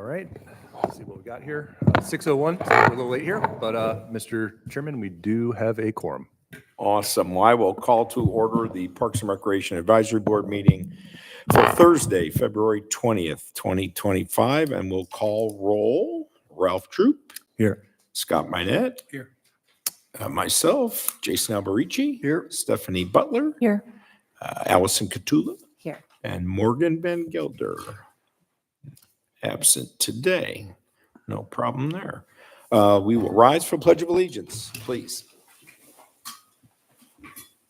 right, let's see what we got here. 6:01, so we're a little late here, but Mr. Chairman, we do have a quorum. Awesome. Well, I will call to order the Parks and Recreation Advisory Board meeting for Thursday, February 20th, 2025, and we'll call roll. Ralph Troop. Here. Scott Minette. Here. Myself, Jason Alberici. Here. Stephanie Butler. Here. Allison Catula. Here. And Morgan Van Gelder. Absent today. No problem there. We will rise for Pledge of Allegiance, please.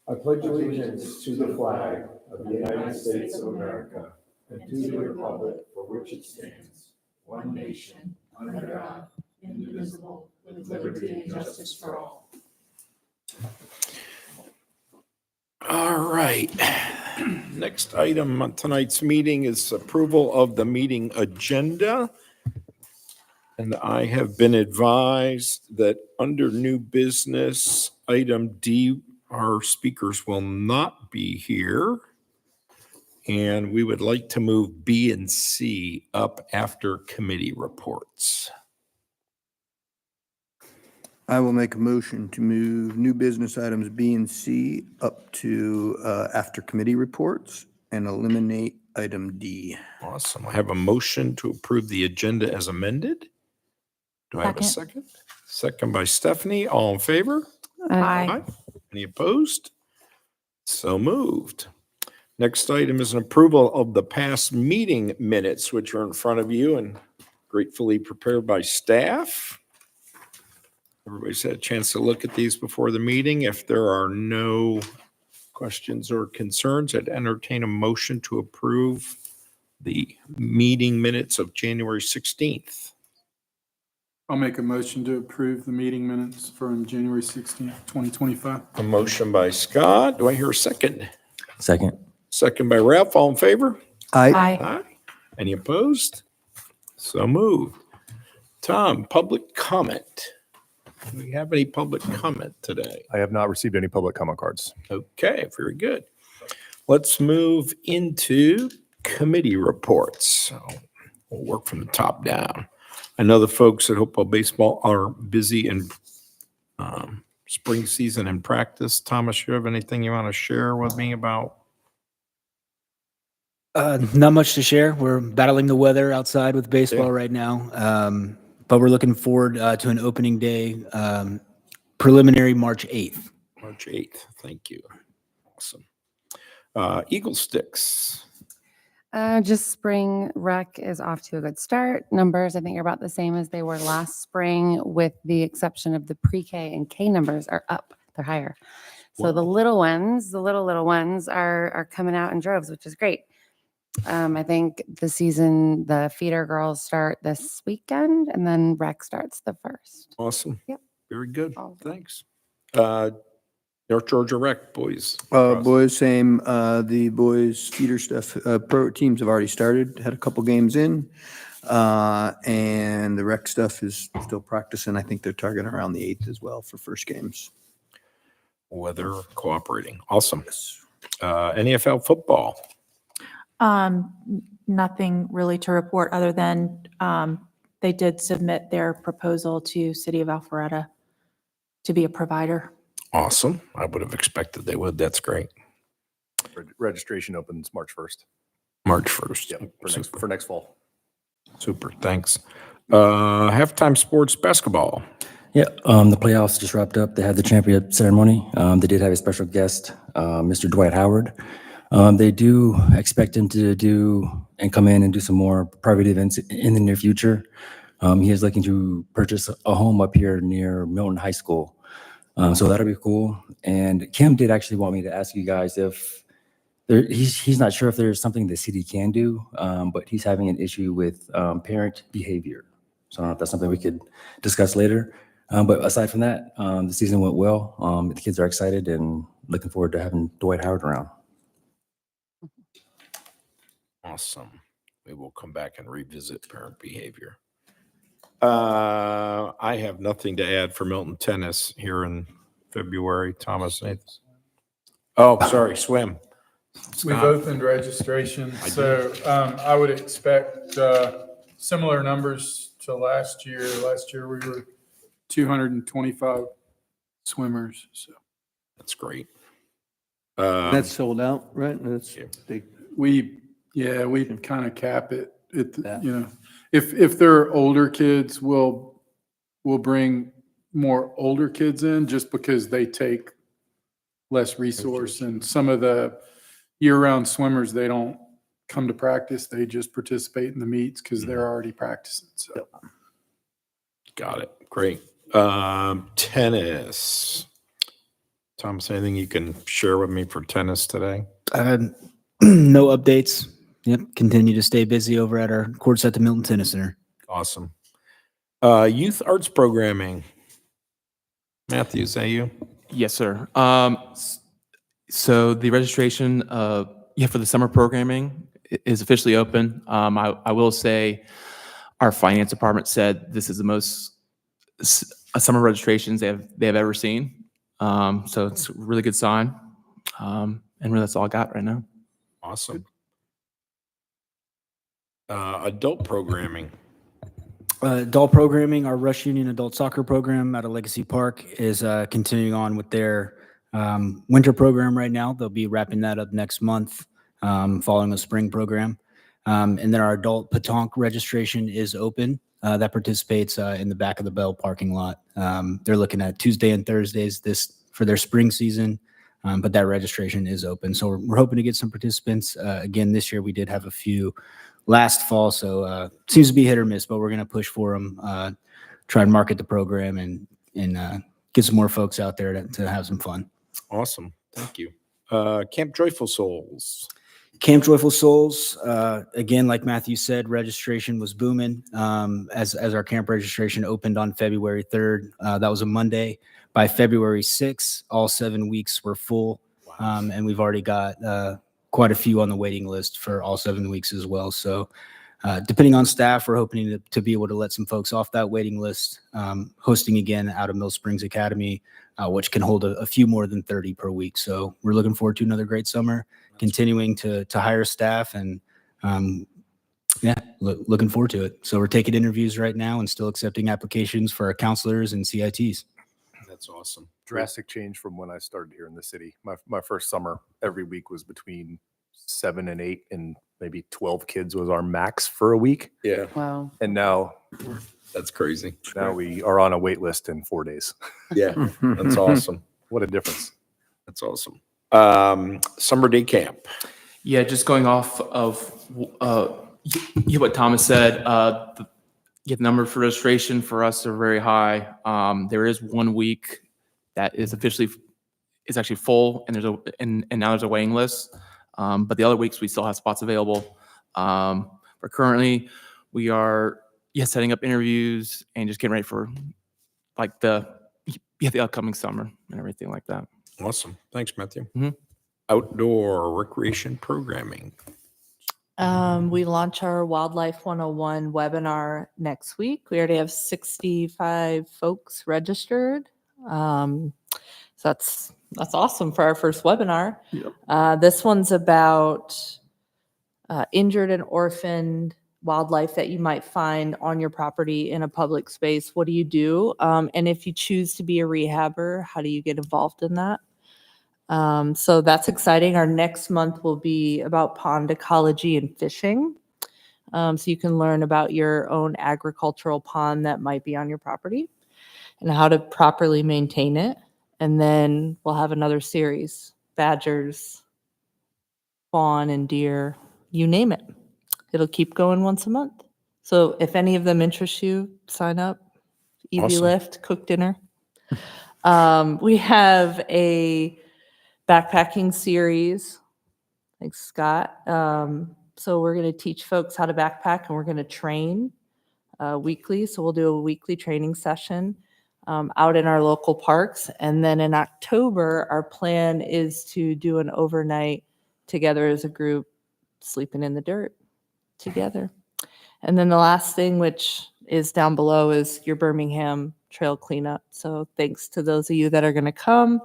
I pledge allegiance to the flag of the United States of America and to the republic for which it stands, one nation, under God, indivisible, with liberty and justice for all. All right. Next item on tonight's meeting is approval of the meeting agenda. And I have been advised that under new business, item D, our speakers will not be here. And we would like to move B and C up after committee reports. I will make a motion to move new business items B and C up to after committee reports and eliminate item D. Awesome. I have a motion to approve the agenda as amended. Do I have a second? Second by Stephanie. All in favor? Aye. Any opposed? So moved. Next item is an approval of the past meeting minutes, which are in front of you and gratefully prepared by staff. Everybody's had a chance to look at these before the meeting. If there are no questions or concerns, I'd entertain a motion to approve the meeting minutes of January 16th. I'll make a motion to approve the meeting minutes from January 16th, 2025. A motion by Scott. Do I hear a second? Second. Second by Ralph. All in favor? Aye. Aye. Any opposed? So moved. Tom, public comment. Do we have any public comment today? I have not received any public comment cards. Okay, very good. Let's move into committee reports. So we'll work from the top down. I know the folks at Hopewell Baseball are busy in spring season and practice. Thomas, you have anything you want to share with me about? Not much to share. We're battling the weather outside with baseball right now. But we're looking forward to an opening day, preliminary March 8th. March 8th. Thank you. Awesome. Eagle Sticks. Just spring rec is off to a good start. Numbers, I think, are about the same as they were last spring, with the exception of the pre-K and K numbers are up. They're higher. So the little ones, the little ones are coming out in droves, which is great. I think the feeder girls start this weekend, and then rec starts the 1st. Awesome. Yep. Very good. All good. Thanks. North Georgia Rec, boys. Boys, same. The boys feeder stuff, pro teams have already started, had a couple games in. And the rec stuff is still practicing. I think they're targeting around the 8th as well for first games. Weather cooperating. Awesome. NFL football. Nothing really to report other than they did submit their proposal to City of Alpharetta to be a provider. Awesome. I would have expected they would. That's great. Registration opens March 1st. March 1st. Yep, for next fall. Super. Thanks. Halftime sports basketball. Yeah, the playoffs just wrapped up. They had the championship ceremony. They did have a special guest, Mr. Dwight Howard. They do expect him to come in and do some more private events in the near future. He is looking to purchase a home up here near Milton High School. So that'll be cool. And Kim did actually want me to ask you guys if he's not sure if there's something the city can do, but he's having an issue with parent behavior. So I don't know if that's something we could discuss later. But aside from that, the season went well. The kids are excited and looking forward to having Dwight Howard around. Awesome. We will come back and revisit parent behavior. I have nothing to add for Milton tennis here in February. Thomas, anything? Oh, sorry, swim. We've opened registration, so I would expect similar numbers to last year. Last year, we were 225 swimmers, so. That's great. That's sold out, right? That's, Yeah. We kind of cap it. Yeah. You know, if there are older kids, we'll bring more older kids in just because they take less resource. And some of the year-round swimmers, they don't come to practice. They just participate in the meets because they're already practicing. So Got it. Great. Tennis. Thomas, anything you can share with me for tennis today? No updates. Yep. Continue to stay busy over at our courts at the Milton Tennis Center. Awesome. Youth arts programming. Matthew, is that you? Yes, sir. So the registration for the summer programming is officially open. I will say our finance department said this is the most summer registrations they have ever seen. So it's a really good sign. And really that's all I got right now. Awesome. Adult programming. Adult programming, our Rush Union adult soccer program out of Legacy Park is continuing on with their winter program right now. They'll be wrapping that up next month, following a spring program. And then our adult petanque registration is open. That participates in the back of the Bell parking lot. They're looking at Tuesday and Thursdays for their spring season, but that registration is open. So we're hoping to get some participants. Again, this year we did have a few last fall, so seems to be hit or miss, but we're going to push for them, try and market the program and get some more folks out there to have some fun. Awesome. Thank you. Camp Joyful Souls. Camp Joyful Souls, again, like Matthew said, registration was booming as our camp registration opened on February 3rd. That was a Monday. By February 6th, all 7 weeks were full, and we've already got quite a few on the waiting list for all 7 weeks as well. So depending on staff, we're hoping to be able to let some folks off that waiting list, hosting again out of Mill Springs Academy, which can hold a few more than 30 per week. So we're looking forward to another great summer, continuing to hire staff and looking forward to it. So we're taking interviews right now and still accepting applications for our counselors and CITs. That's awesome. Drastic change from when I started here in the city. My first summer, every week was between 7 and 8, and maybe 12 kids was our max for a week. Yeah, Wow. And now that's crazy. we are on a wait list in 4 days. Yeah, that's awesome. What a difference. That's awesome. Summer day camp. Yeah, just going off of what Thomas said, the number for registration for us are very high. There is 1 week that is actually full, and now there's a waiting list. But the other weeks we still have spots available. But currently we are setting up interviews and just getting ready for like the upcoming summer and everything like that. Awesome. Thanks, Matthew. Mhm. Outdoor recreation programming. We launch our Wildlife 101 webinar next week. We already have 65 folks registered. So that's awesome for our first webinar. Yep. This one's about injured and orphaned wildlife that you might find on your property in a public space. What do you do? And if you choose to be a rehabber, how do you get involved in that? So that's exciting. Our next month will be about pond ecology and fishing. So you can learn about your own agricultural pond that might be on your property and how to properly maintain it. And then we'll have another series, badgers, fawn and deer, you name it. It'll keep going once a month. So if any of them interest you, sign up. Easy Awesome. lift, cook dinner. We have a backpacking series. Thanks, Scott. So we're going to teach folks how to backpack, and we're going to train weekly. So we'll do a weekly training session out in our local parks. And then in October, our plan is to do an overnight together as a group, sleeping in the dirt together. And then the last thing, which is down below, is your Birmingham trail cleanup. So thanks to those of you that are going to come.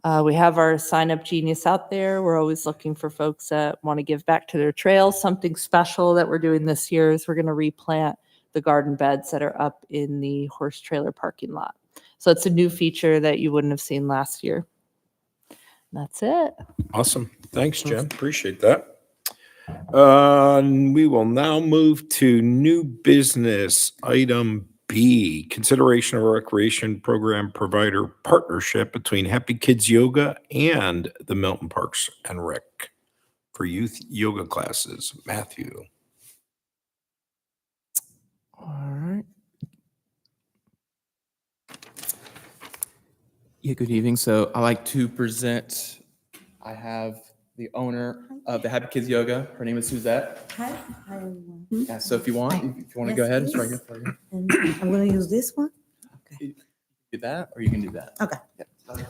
We have our Sign Up Genius out there. We're always looking for folks that want to give back to their trails. Something special that we're doing this year is we're going to replant the garden beds that are up in the horse trailer parking lot. So it's a new feature that you wouldn't have seen last year. That's it. Awesome. Thanks, Jen. Appreciate that. We will now move to new business item B, consideration of a recreation program provider partnership between Happy Kids Yoga and the Milton Parks and Rec for youth yoga classes. Matthew. All right. Yeah, good evening. So I like to present, I have the owner of the Happy Kids Yoga. Her name is Suzette. Hi, everyone. Yeah, so if you want to Yes, go ahead, it's please. right here for you. And I'm gonna use this one. Do that, or you can do that. Okay.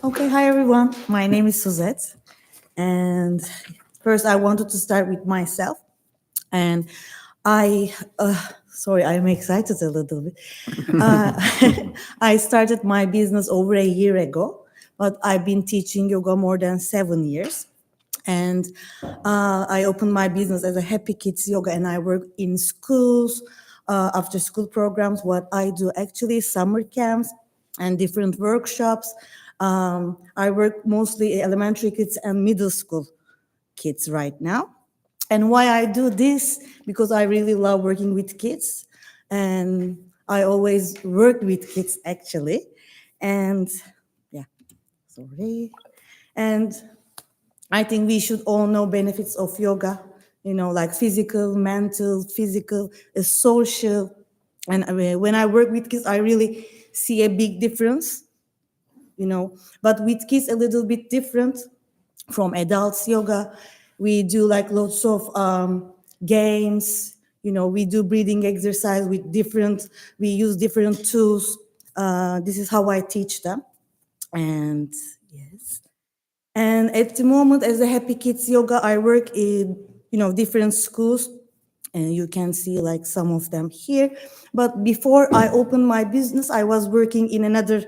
Okay, hi, everyone. My name is Suzette. And first I wanted to start with myself. And sorry, I'm excited a little bit. I started my business over a year ago, but I've been teaching yoga more than 7 years. And I opened my business as a Happy Kids Yoga, and I work in schools, after school programs. What I do actually, summer camps and different workshops. I work mostly elementary kids and middle school kids right now. And why I do this, because I really love working with kids. And I always work with kids actually. And yeah, sorry. And I think we should all know benefits of yoga, like physical, mental, physical, social. And when I work with kids, I really see a big difference, But with kids, a little bit different from adults yoga. We do like lots of games, we do breathing exercise we use different tools. This is how I teach them. And yes. And at the moment, as a Happy Kids Yoga, I work in, different schools, and you can see like some of them here. But before I opened my business, I was working in another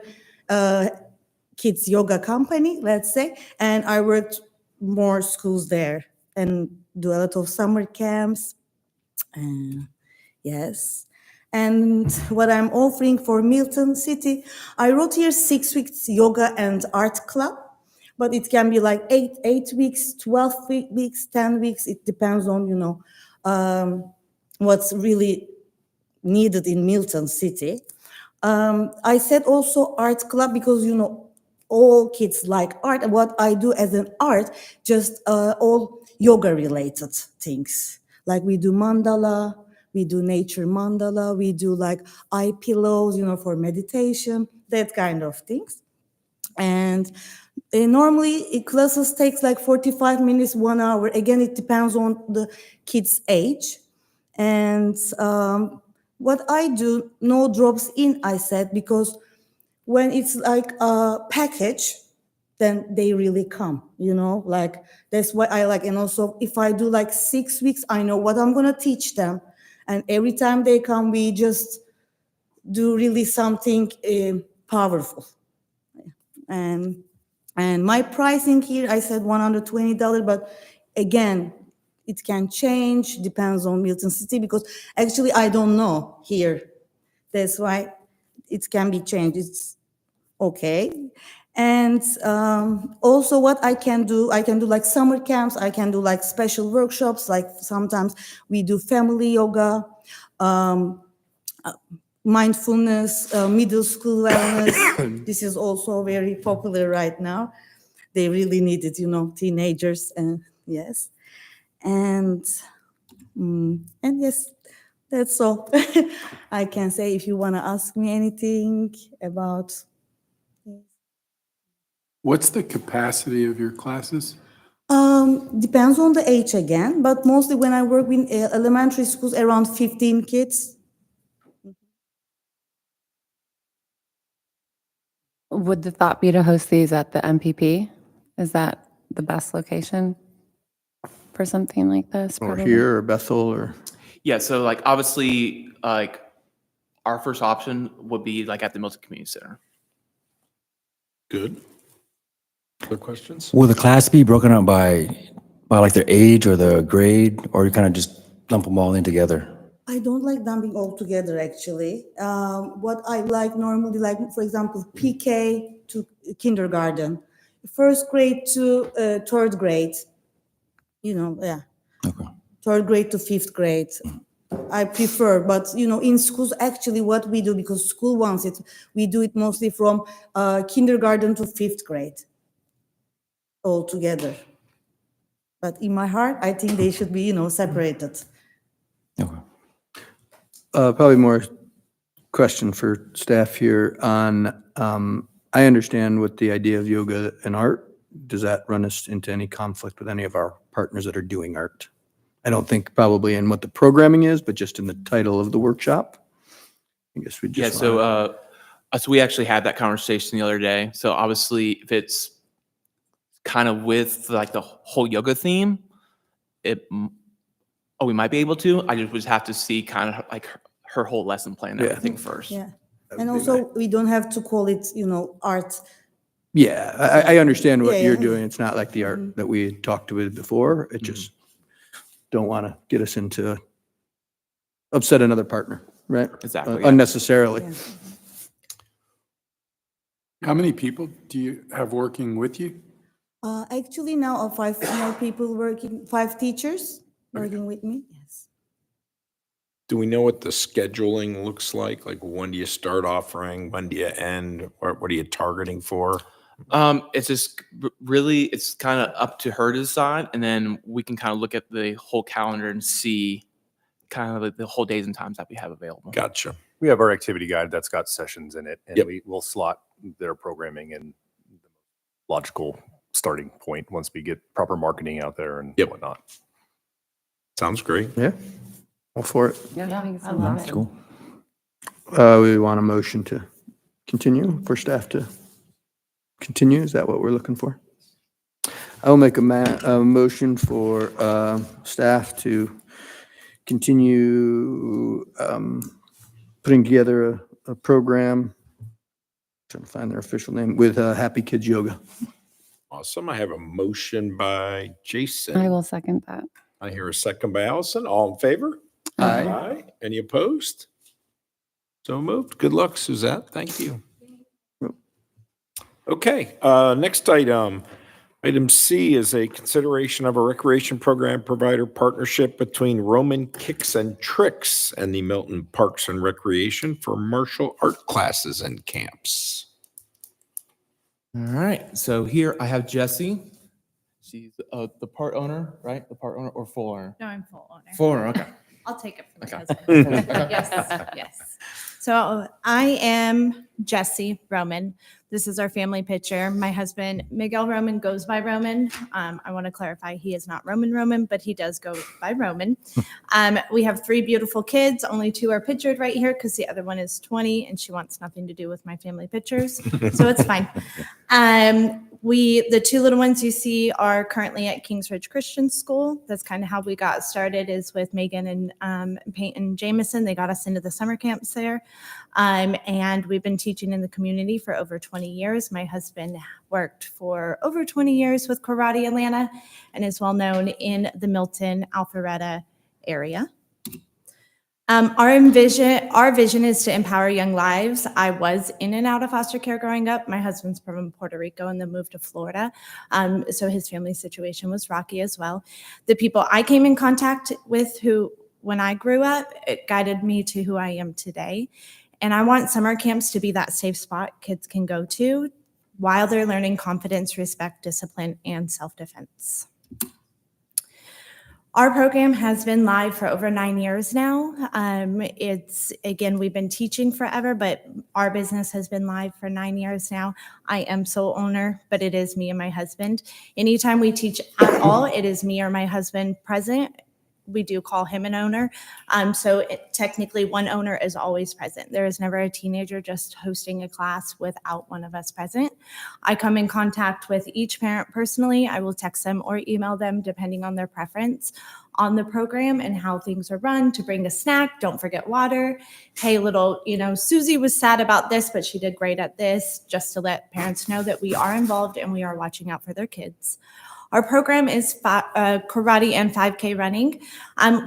kids yoga company, let's say, and I worked more schools there and do a lot of summer camps. Yes. And what I'm offering for Milton City, I wrote here 6 weeks yoga and art club. But it can be like 8 weeks, 12 weeks, 10 weeks. It depends on, what's really needed in Milton City. I said also art club because, all kids like art. And what I do as an art, just all yoga related things. Like we do mandala, we do nature mandala, we do like eye pillows, for meditation, that kind of things. And normally classes takes like 45 minutes, 1 hour. Again, it depends on the kid's age. And what I do, no drops in, I said, because when it's like a package, then they really come, like that's what I like. And also if I do like 6 weeks, I know what I'm going to teach them. And every time they come, we just do really something powerful. And my pricing here, I said $120, but again, it can change, depends on Milton City, because actually I don't know here. That's why it can be changed. It's okay. And also what I can do like summer camps, I can do like special workshops, like sometimes we do family yoga, mindfulness, middle school wellness. This is also very popular right now. They really need it, teenagers, and yes. And yes, that's all I can say. If you want to ask me anything about. What's the capacity of your classes? Depends on the age again, but mostly when I work in elementary schools, around 15 kids. Would the thought be to host these at the MPP? Is that the best location for something like this? Or probably? here, or Bethel, or? Yeah, so like obviously, like our first option would be like at the Milton Community Center. Good. Other questions? Will the class be broken up by like their age or the grade, or you kind of just lump them all in together? I don't like dumping all together, actually. What I like normally, like, for example, PK to kindergarten, first grade to third grade, yeah. Okay. Third grade to fifth grade. I prefer, but in schools, actually what we do, because school wants it, we do it mostly from kindergarten to fifth grade, all together. But in my heart, I think they should be, separated. Okay. Probably more question for staff here on, I understand what the idea of yoga and art. Does that run us into any conflict with any of our partners that are doing art? I don't think probably in what the programming is, but just in the title of the workshop. I guess we Yeah, just. wanna- so we actually had that conversation the other day. So obviously, if it's kind of with like the whole yoga theme, we might be able to. I just would have to see kind of like her whole lesson plan and Yeah. everything first. Yeah. That And would be also, we don't have to call it, art. Yeah, I understand what Yeah, you're yeah. doing. It's not like the art that we talked with before. It just don't want to get us into upset another partner, right? Exactly, yeah. Unnecessarily. Yeah. How many people do you have working with you? Actually, now 5 more people working, 5 teachers working with me. Yes. Do we know what the scheduling looks like? Like, when do you start offering? When do you end? What are you targeting for? It's just really, it's kind of up to her to decide, and then we can kind of look at the whole calendar and see kind of like the whole days and times that we have available. Gotcha. We have our activity guide that's got sessions in it, and Yep. we will slot their programming in the logical starting point once we get proper marketing out there and Yep. whatnot. Sounds great. Yeah, all for it. Yeah, I think it's I love awesome. Cool. We want a motion to continue, for staff to continue. Is that what we're looking for? I'll make a motion for staff to continue putting together a program, trying to find their official name, with Happy Kids Yoga. Awesome. I have a motion by Jason. I will second that. I hear a second by Allison. All in favor? Aye. Any opposed? So moved. Good luck, Suzette. Thank you. Okay, next item. Item C is a consideration of a recreation program provider partnership between Roman Kicks and Tricks and the Milton Parks and Recreation for martial art classes and camps. All right. So here I have Jessie. She's the part owner, right? The part owner or full owner? No, I'm full owner. Full owner. Okay. I'll take it from my Okay. husband. Okay. Yes, yes. So I am Jessie Roman. This is our family picture. My husband, Miguel Roman, goes by Roman. I want to clarify, he is not Roman, but he does go by Roman. We have 3 beautiful kids. Only 2 are pictured right here because the other one is 20 and she wants nothing to do with my family pictures. So it's fine. The 2 little ones you see are currently at Kings Ridge Christian School. That's kind of how we got started, is with Megan and Peyton Jameson. They got us into the summer camps there. And we've been teaching in the community for over 20 years. My husband worked for over 20 years with Karate Atlanta and is well known in the Milton, Alpharetta area. Our vision is to empower young lives. I was in and out of foster care growing up. My husband's from Puerto Rico and then moved to Florida. So his family situation was rocky as well. The people I came in contact with when I grew up, it guided me to who I am today. And I want summer camps to be that safe spot kids can go to while they're learning confidence, respect, discipline, and self-defense. Our program has been live for over 9 years now. We've been teaching forever, but our business has been live for 9 years now. I am sole owner, but it is me and my husband. Anytime we teach at all, it is me or my husband present. we do call him an owner. So technically one owner is always present. There is never a teenager just hosting a class without one of us present. I come in contact with each parent personally. I will text them or email them depending on their preference on the program and how things are run, to bring a snack, don't forget water. Hey, Susie was sad about this, but she did great at this, just to let parents know that we are involved and we are watching out for their kids. Our program is karate and 5K running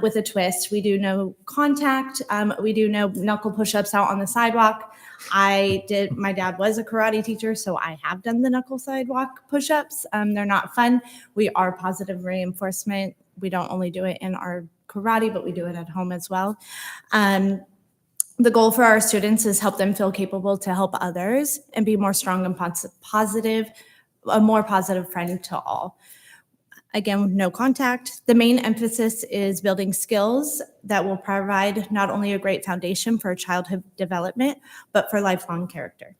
with a twist. We do no contact. We do no knuckle push-ups out on the sidewalk. My dad was a karate teacher, so I have done the knuckle sidewalk push-ups. They're not fun. We are positive reinforcement. We don't only do it in our karate, but we do it at home as well. The goal for our students is help them feel capable to help others and be more strong and positive, a more positive friend to all. Again, no contact. The main emphasis is building skills that will provide not only a great foundation for childhood development, but for lifelong character.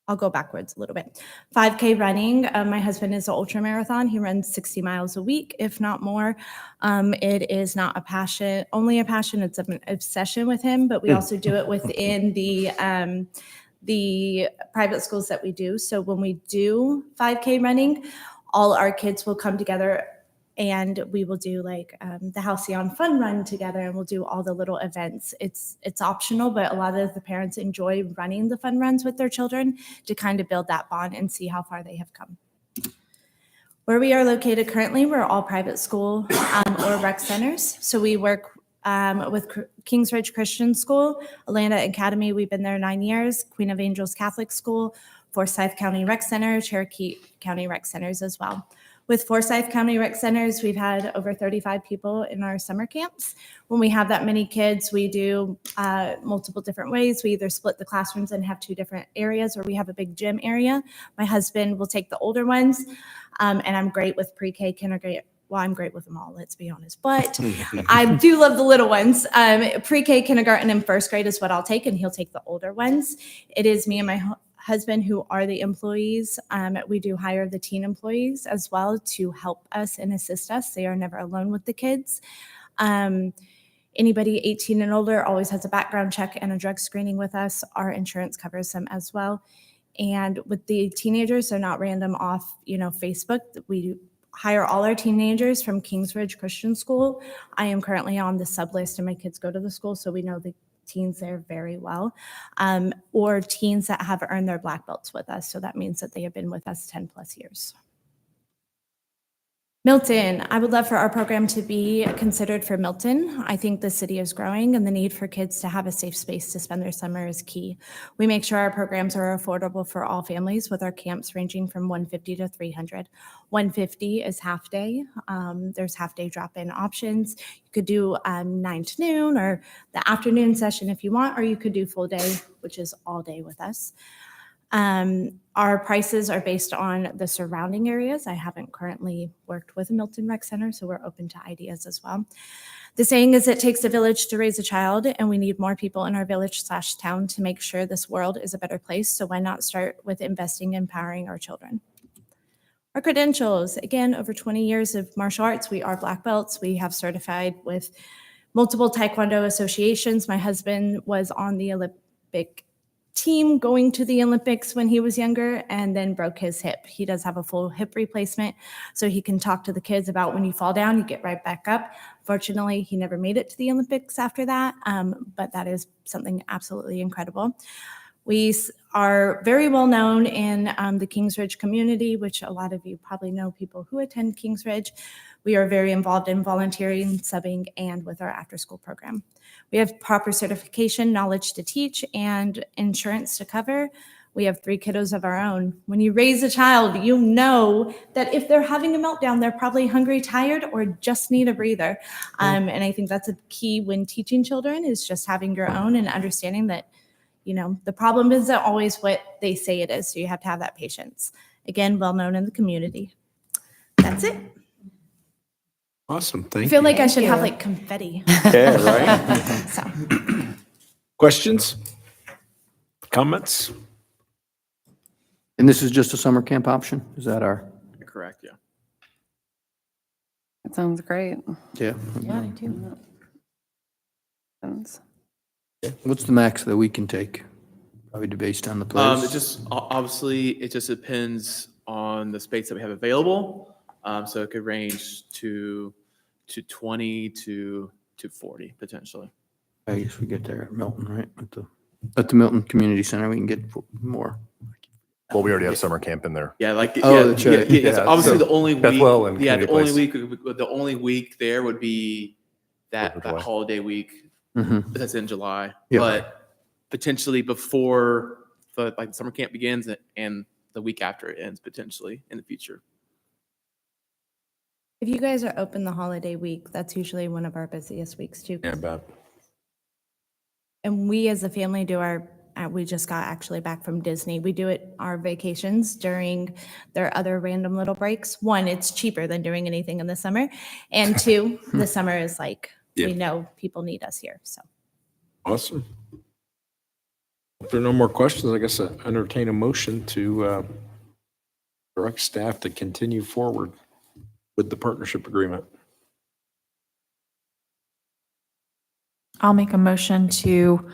I'll go backwards a little bit. 5K running. My husband is an ultra marathon. He runs 60 miles a week, if not more. It is not only a passion, it's an obsession with him, but we also do it within the private schools that we do. So when we do 5K running, all our kids will come together and we will do the Halcyon Fun Run together, and we'll do all the little events. It's optional, but a lot of the parents enjoy running the fun runs with their children to kind of build that bond and see how far they have come. Where we are located currently, we're all private school or rec centers. So we work with Kings Ridge Christian School, Atlanta Academy, we've been there 9 years, Queen of Angels Catholic School, Forsyth County Rec Center, Cherokee County Rec Centers as well. With Forsyth County Rec Centers, we've had over 35 people in our summer camps. When we have that many kids, we do multiple different ways. We either split the classrooms and have 2 different areas, or we have a big gym area. My husband will take the older ones, and I'm great with pre-K, kindergarten. Well, I'm great with them all, let's be honest. But I do love the little ones. Pre-K, kindergarten, and first grade is what I'll take, and he'll take the older ones. It is me and my husband who are the employees. We do hire the teen employees as well to help us and assist us. They are never alone with the kids. Anybody 18 and older always has a background check and a drug screening with us. Our insurance covers them as well. And with the teenagers, they're not random off, Facebook. We hire all our teenagers from Kings Ridge Christian School. I am currently on the sub list, and my kids go to the school, so we know the teens there very well, or teens that have earned their black belts with us. So that means that they have been with us 10 plus years. Milton, I would love for our program to be considered for Milton. I think the city is growing, and the need for kids to have a safe space to spend their summer is key. We make sure our programs are affordable for all families, with our camps ranging from $150 to $300. $150 is half day. There's half day drop-in options. You could do 9 to noon or the afternoon session if you want, or you could do full day, which is all day with us. Our prices are based on the surrounding areas. I haven't currently worked with a Milton Rec Center, so we're open to ideas as well. The saying is, it takes a village to raise a child, and we need more people in our village/town to make sure this world is a better place. So why not start with investing in empowering our children? Our credentials, again, over 20 years of martial arts, we are black belts. We have certified with multiple Taekwondo associations. My husband was on the Olympic team going to the Olympics when he was younger and then broke his hip. He does have a full hip replacement, so he can talk to the kids about when you fall down, you get right back up. Fortunately, he never made it to the Olympics after that, but that is something absolutely incredible. We are very well known in the Kings Ridge community, which a lot of you probably know people who attend Kings Ridge. We are very involved in volunteering, subbing, and with our after-school program. We have proper certification, knowledge to teach, and insurance to cover. We have 3 kiddos of our own. When you raise a child, you know that if they're having a meltdown, they're probably hungry, tired, or just need a breather. And I think that's a key when teaching children, is just having your own and understanding that, the problem isn't always what they say it is. So you have to have that patience. Again, well known in the community. That's it. Awesome. Thank you. I feel like I should have confetti. Yeah, right. So. Questions? Comments? And this is just a summer camp option? Is that our? Correct, yeah. That sounds great. Yeah. Yeah, I do. What's the max that we can take? Probably based on the place. It just, obviously, it just depends on the space that we have available. So it could range to 20 to 40 potentially. I guess we get there at Milton, right? At the Milton Community Center, we can get more. Well, we already have summer camp in there. Yeah, like, Oh, yeah, that's right. yeah, it's Yeah, obviously so the only Bethwell and week, yeah, Community the only week there would be Fourth of that July. holiday week Mm-hmm. that's in July. Yeah. But potentially before the summer camp begins and the week after it ends, potentially in the future. If you guys are open the holiday week, that's usually one of our busiest weeks too. Yeah, about. And we as a family do we just got actually back from Disney. We do it our vacations during their other random little breaks. One, it's cheaper than doing anything in the summer. And two, the summer is like, we know people need us here, so. Awesome. If there are no more questions, I guess I entertain a motion to direct staff to continue forward with the partnership agreement. I'll make a motion to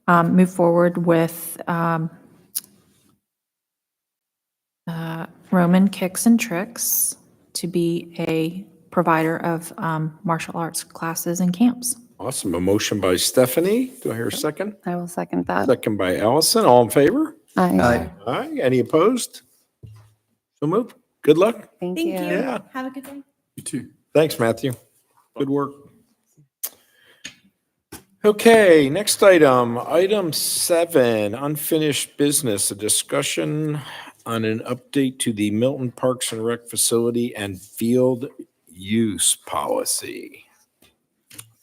move forward with Roman Kicks and Tricks to be a provider of martial arts classes and camps. Awesome. A motion by Stephanie. Do I hear a second? I will second that. Second by Allison. All in favor? Aye. Aye. Any opposed? So moved. Good luck. Thank Thank you. you. Yeah. Have a good day. You too. Thanks, Matthew. Good work. Okay, next item, item 7, unfinished business, a discussion on an update to the Milton Parks and Rec facility and field use policy.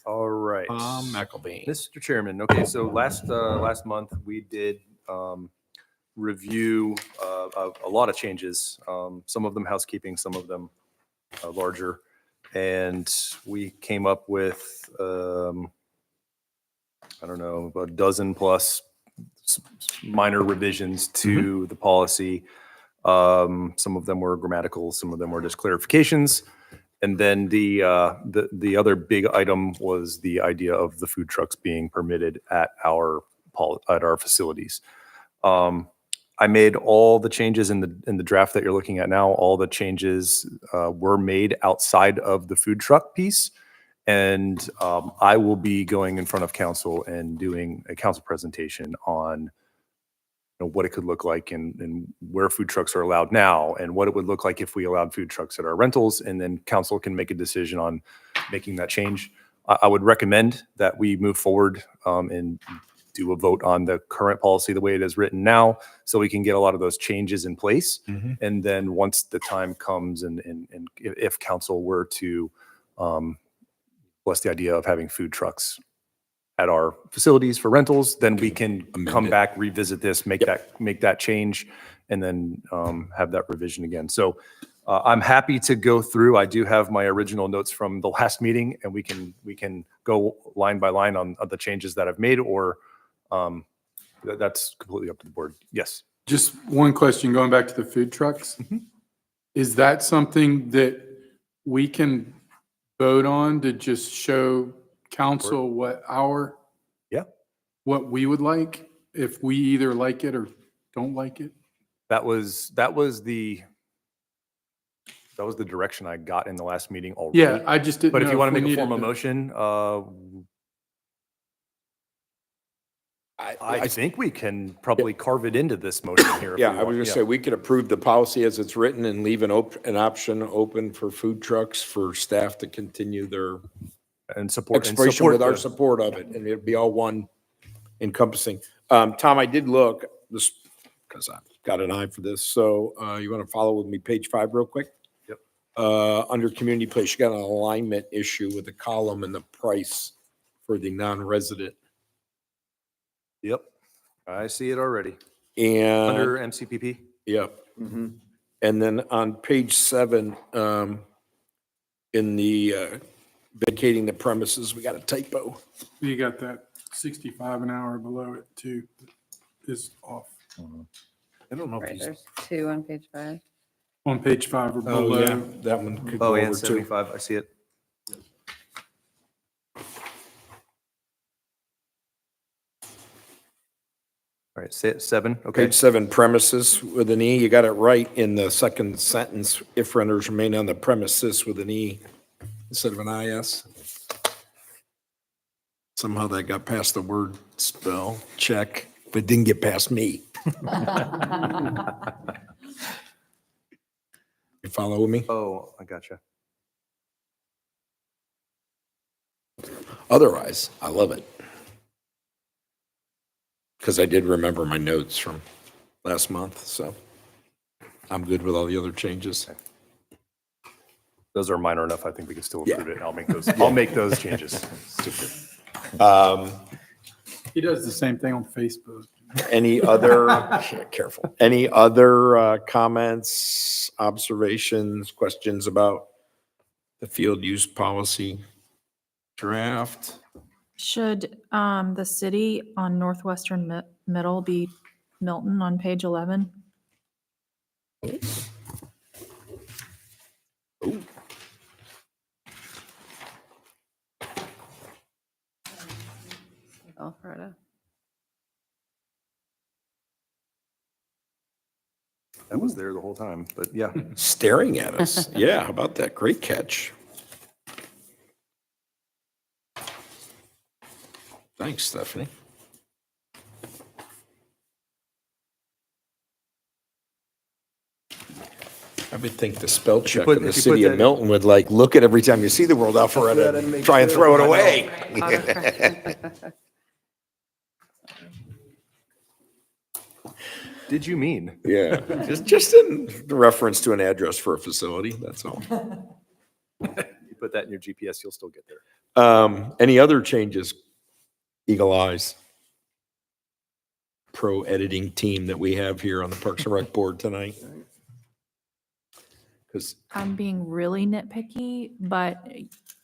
All right. McElveen. Mr. Chairman, okay, so last month, we did review a lot of changes, some of them housekeeping, some of them larger. And we came up with, I don't know, about a dozen plus minor revisions to the policy. Some of them were grammatical, some of them were just clarifications. And then the other big item was the idea of the food trucks being permitted at our facilities. I made all the changes in the draft that you're looking at now. All the changes were made outside of the food truck piece. And I will be going in front of council and doing a council presentation on what it could look like and where food trucks are allowed now and what it would look like if we allowed food trucks at our rentals. And then council can make a decision on making that change. I would recommend that we move forward and do a vote on the current policy the way it is written now, so we can get a lot of those changes in place. And then once the time comes and if council were to bless the idea of having food trucks at our facilities for rentals, then we can come back, revisit this, make that change, and then have that revision again. So I'm happy to go through. I do have my original notes from the last meeting, and we can go line by line on the changes that I've made, or that's completely up to the board. Yes. Just one question, going back to the food trucks. Is that something that we can vote on to just show council what what we would like, if we either like it or don't like it? That was the direction I got in the last meeting already. Yeah, I just didn't But if know you want to we make a needed formal to- motion, I think we can probably carve it into this motion here. if Yeah, we I was want. going to say, we could approve the policy as it's written and leave an option open for food trucks for staff to continue their and support expression with our the- support of it, and it'd be all one encompassing. Tom, I did look this because I've got an eye for this. So you want to follow with me, page 5 real quick? Yep. Under community place, you got an alignment issue with the column and the price for the non-resident. Yep, I see it already. And Under MCPP? yep. And then on page 7, in the vacating the premises, we got a typo. You got that 65 an hour below it too, is off. I don't know if Right, he's, there's 2 on page 5. On page 5 or Oh, yeah, below. that one could Oh, go and over too. 75, I see it. All right, 7, okay. Page 7, premises with an E. You got it right in the second sentence. If renters remain on the premises with an E instead of an IS. Somehow that got past the word spell check, but didn't get past me. You follow me? Oh, I gotcha. Otherwise, I love it. Because I did remember my notes from last month, so I'm good with all the other changes. Those are minor enough. I think we can still Yeah. approve it. I'll make those, I'll make those changes. He does the same thing on Facebook. Any other, careful, any other comments, observations, questions about the field use policy draft? Should the city on Northwestern Middle be Milton on page 11? Alpharetta. That was there the whole time, but yeah. Staring at us. Yeah, how about that? Great catch. Thanks, Stephanie. I would think the spell check put- in the if you city put of that- Milton would like, look at every time you see the word that and Alpharetta, make try and sure. throw it I know. away. Did you mean? Yeah, just in reference to an address for a facility, that's all. You put that in your GPS, you'll still get there. Any other changes? Eagle eyes. Pro editing team that we have here on the Parks and Rec board tonight. Because I'm being really nitpicky, but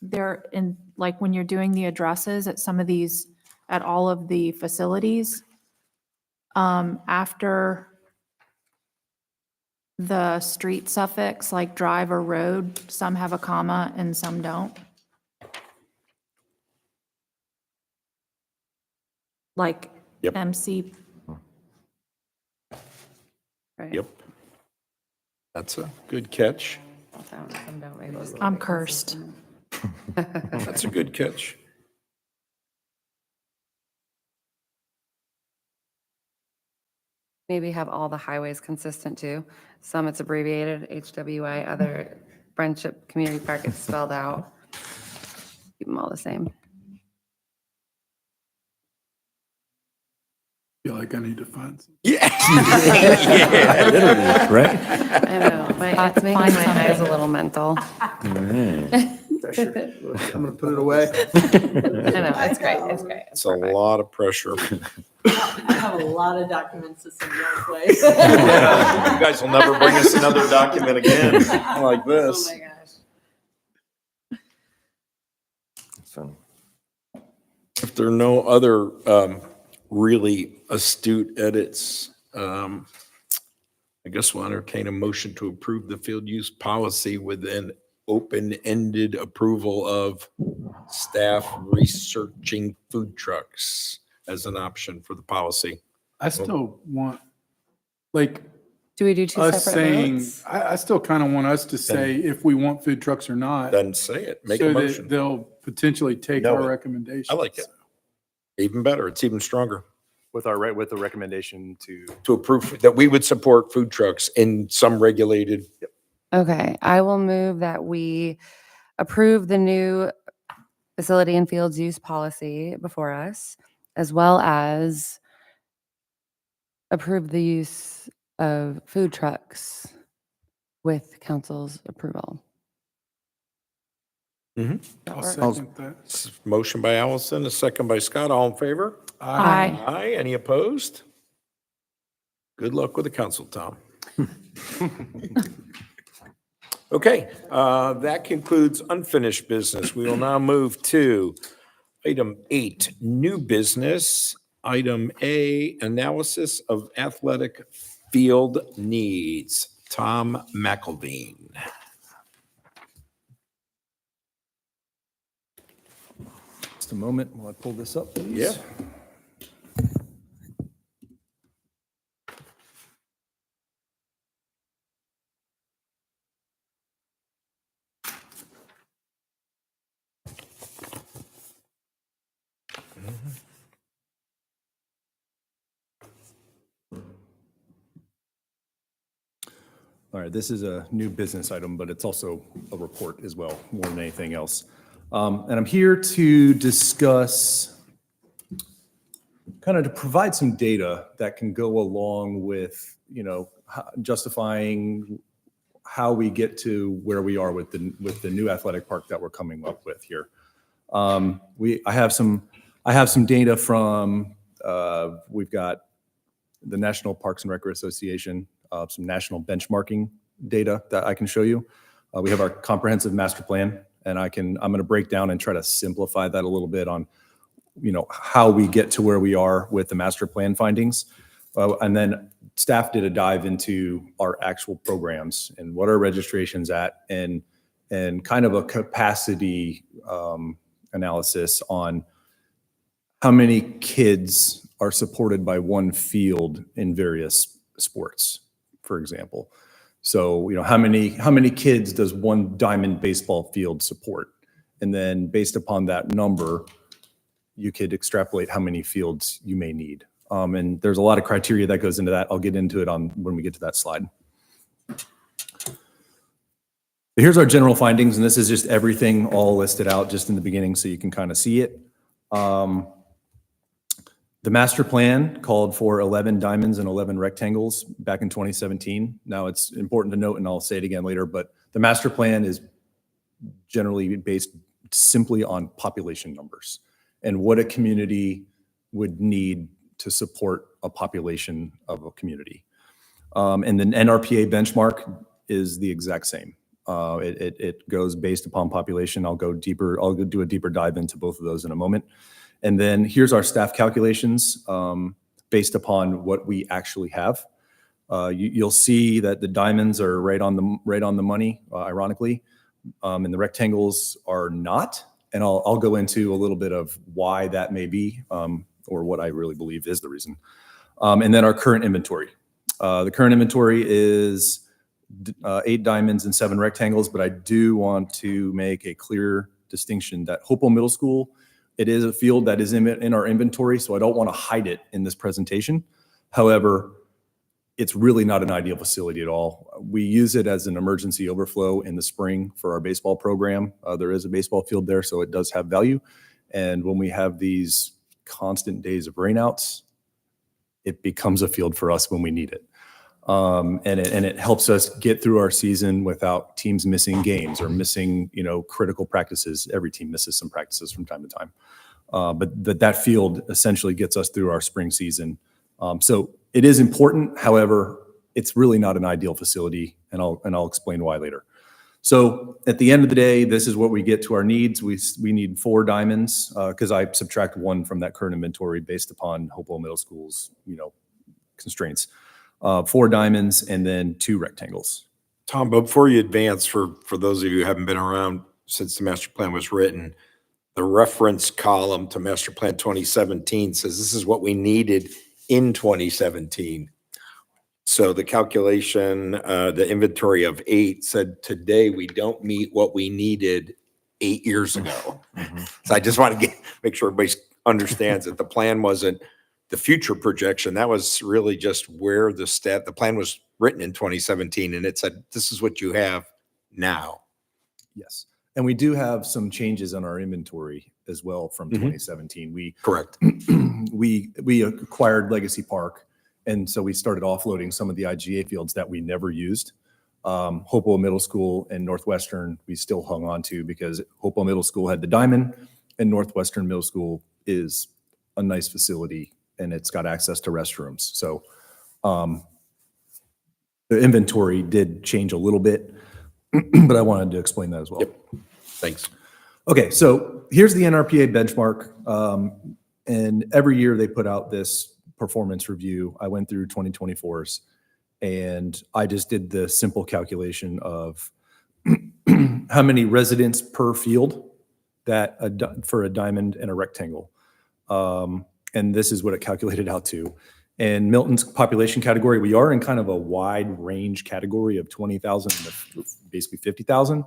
they're in, like, when you're doing the addresses at some of these, at all of the facilities, after the street suffix, like drive or road, some have a comma and some don't. Like Yep. MC, Right. Yep. That's a good catch. Some don't, maybe just- I'm cursed. That's a good catch. Maybe have all the highways consistent too. Some it's abbreviated, HWI, other Friendship Community Park it's spelled out. Keep them all the same. Feel like I need to find some. Yeah. Literally, right? I know, it's making my eyes a little mental. I'm gonna put it away. I know, it's great, it's great. It's a lot of pressure. I have a lot of documents to send your way. You guys will never bring us another document again like Oh this. my gosh. If there are no other really astute edits, I guess we'll entertain a motion to approve the field use policy with an open-ended approval of staff researching food trucks as an option for the policy. I still want, like, Do we do two us separate saying, votes? I still kind of want us to say if we want food trucks or not. Then say it, make a So that motion. they'll potentially take No, our recommendations. I like it. Even better, it's even stronger. With the recommendation to, To approve that we would support food trucks in some regulated. Okay, I will move that we approve the new facility and fields use policy before us, as well as approve the use of food trucks with council's approval. Mhm. That I'll work? second that. Motion by Allison, a second by Scott, all in favor? Aye. Aye, any opposed? Good luck with the council, Tom. Okay, that concludes unfinished business. We will now move to item 8, new business. Item A, analysis of athletic field needs. Tom McElveen. Just a moment while I pull this up, please. Yeah. All right, this is a new business item, but it's also a report as well, more than anything else. And I'm here to discuss, kind of to provide some data that can go along with, justifying how we get to where we are with the new athletic park that we're coming up with here. I have some data from, we've got the National Parks and Rec Association, some national benchmarking data that I can show you. We have our comprehensive master plan, and I'm going to break down and try to simplify that a little bit on, how we get to where we are with the master plan findings. And then staff did a dive into our actual programs and what our registration's at, and kind of a capacity analysis on how many kids are supported by one field in various sports, for example. So, how many kids does one diamond baseball field support? And then based upon that number, you could extrapolate how many fields you may need. And there's a lot of criteria that goes into that. I'll get into it when we get to that slide. Here's our general findings, and this is just everything all listed out just in the beginning so you can kind of see it. The master plan called for 11 diamonds and 11 rectangles back in 2017. Now, it's important to note, and I'll say it again later, but the master plan is generally based simply on population numbers and what a community would need to support a population of a community. And then NRPA benchmark is the exact same. It goes based upon population. I'll do a deeper dive into both of those in a moment. And then here's our staff calculations based upon what we actually have. You'll see that the diamonds are right on the money, ironically, and the rectangles are not. And I'll go into a little bit of why that may be, or what I really believe is the reason. And then our current inventory. The current inventory is 8 diamonds and 7 rectangles, but I do want to make a clear distinction that Hopewell Middle School, it is a field that is in our inventory, so I don't want to hide it in this presentation. However, it's really not an ideal facility at all. We use it as an emergency overflow in the spring for our baseball program. There is a baseball field there, so it does have value. And when we have these constant days of rainouts, it becomes a field for us when we need it. And it helps us get through our season without teams missing games or missing, critical practices. Every team misses some practices from time to time. But that field essentially gets us through our spring season. So it is important. However, it's really not an ideal facility, and I'll explain why later. So at the end of the day, this is what we get to our needs. We need 4 diamonds because I subtract 1 from that current inventory based upon Hopewell Middle School's, constraints. 4 diamonds and then 2 rectangles. Tom, but before you advance, for those of you who haven't been around since the master plan was written, the reference column to master plan 2017 says this is what we needed in 2017. So the calculation, the inventory of 8 said today we don't meet what we needed 8 years ago. So I just want to make sure everybody understands that the plan wasn't the future projection. That was really just where the plan was written in 2017, and it said this is what you have now. Yes. And we do have some changes in our inventory as well from 2017. Correct. We acquired Legacy Park, and so we started offloading some of the IGA fields that we never used. Hopewell Middle School and Northwestern we still hung on to because Hopewell Middle School had the diamond, and Northwestern Middle School is a nice facility and it's got access to restrooms. So the inventory did change a little bit, but I wanted to explain that as well. Yep. Thanks. Okay, so here's the NRPA benchmark. And every year they put out this performance review. I went through 2024's, And I just did the simple calculation of how many residents per field that for a diamond and a rectangle. And this is what it calculated out to. In Milton's population category, we are in kind of a wide range category of 20,000 to basically 50,000.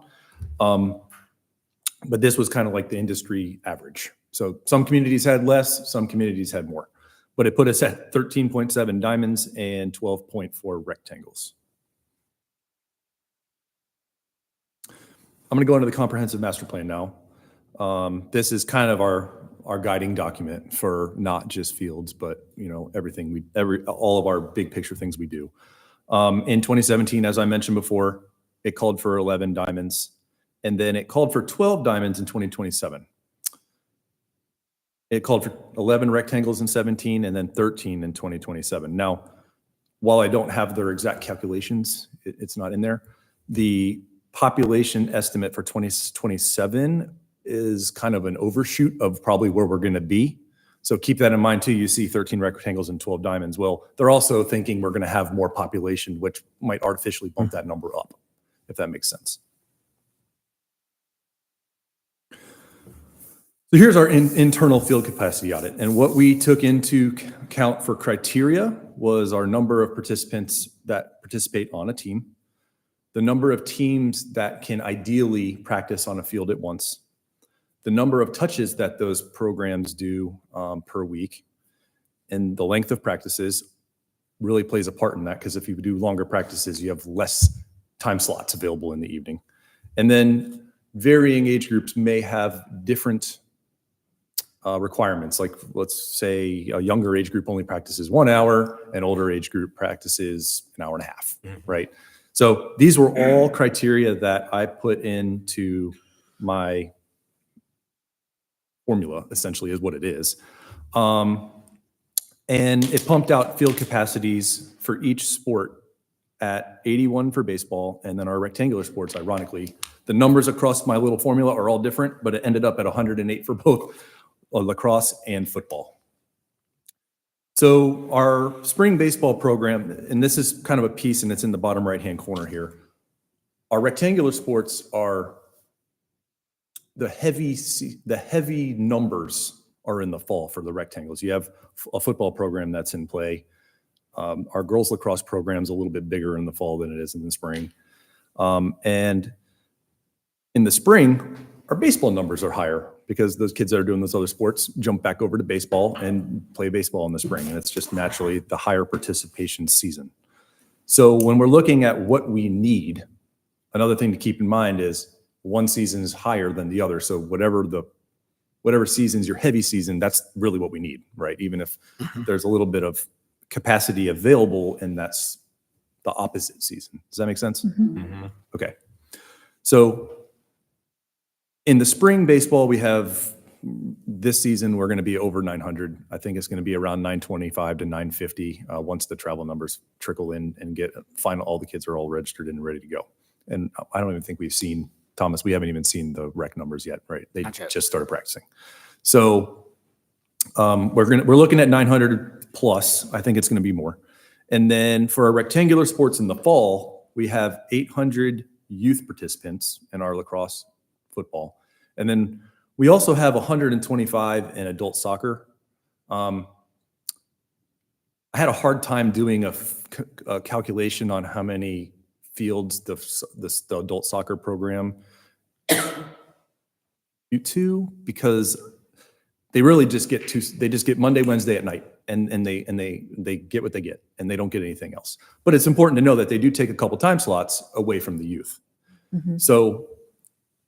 But this was kind of like the industry average. So some communities had less, some communities had more. But it put us at 13.7 diamonds and 12.4 rectangles. I'm going to go into the comprehensive master plan now. This is kind of our guiding document for not just fields, but everything all of our big picture things we do. In 2017, as I mentioned before, it called for 11 diamonds, and then it called for 12 diamonds in 2027. It called for 11 rectangles in 17 and then 13 in 2027. Now, while I don't have their exact calculations, it's not in there. The population estimate for 2027 is kind of an overshoot of probably where we're going to be. So keep that in mind too. You see 13 rectangles and 12 diamonds. Well, they're also thinking we're going to have more population, which might artificially bump that number up, if that makes sense. So here's our internal field capacity audit. And what we took into account for criteria was our number of participants that participate on a team, the number of teams that can ideally practice on a field at once, the number of touches that those programs do per week, and the length of practices really plays a part in that, because if you do longer practices, you have less time slots available in the evening. And then varying age groups may have different requirements. Like, let's say a younger age group only practices 1 hour, an older age group practices an hour and a half, right? So these were all criteria that I put into my formula, essentially, is what it is. And it pumped out field capacities for each sport at 81 for baseball, and then our rectangular sports, ironically. The numbers across my little formula are all different, but it ended up at 108 for both lacrosse and football. So our spring baseball program, and this is kind of a piece, and it's in the bottom right-hand corner here. Our rectangular sports are the heavy numbers are in the fall for the rectangles. You have a football program that's in play. Our girls lacrosse program is a little bit bigger in the fall than it is in the spring. And in the spring, our baseball numbers are higher because those kids that are doing those other sports jump back over to baseball and play baseball in the spring. And it's just naturally the higher participation season. So when we're looking at what we need, another thing to keep in mind is one season is higher than the other. So whatever season's your heavy season, that's really what we need, right? Even if there's a little bit of capacity available, and that's the opposite season. Does that make sense? Okay. So in the spring baseball, we have this season, we're going to be over 900. I think it's going to be around 925 to 950 once the travel numbers trickle in and all the kids are all registered and ready to go. And I don't even think we've seen, Thomas, we haven't even seen the rec numbers yet, right? They just started practicing. So we're looking at 900 plus. I think it's going to be more. And then for our rectangular sports in the fall, we have 800 youth participants in our lacrosse, football. And then we also have 125 in adult soccer. I had a hard time doing a calculation on how many fields the adult soccer program to, because they really just get Monday, Wednesday at night, and they get what they get, and they don't get anything else. But it's important to know that they do take a couple time slots away from the youth. So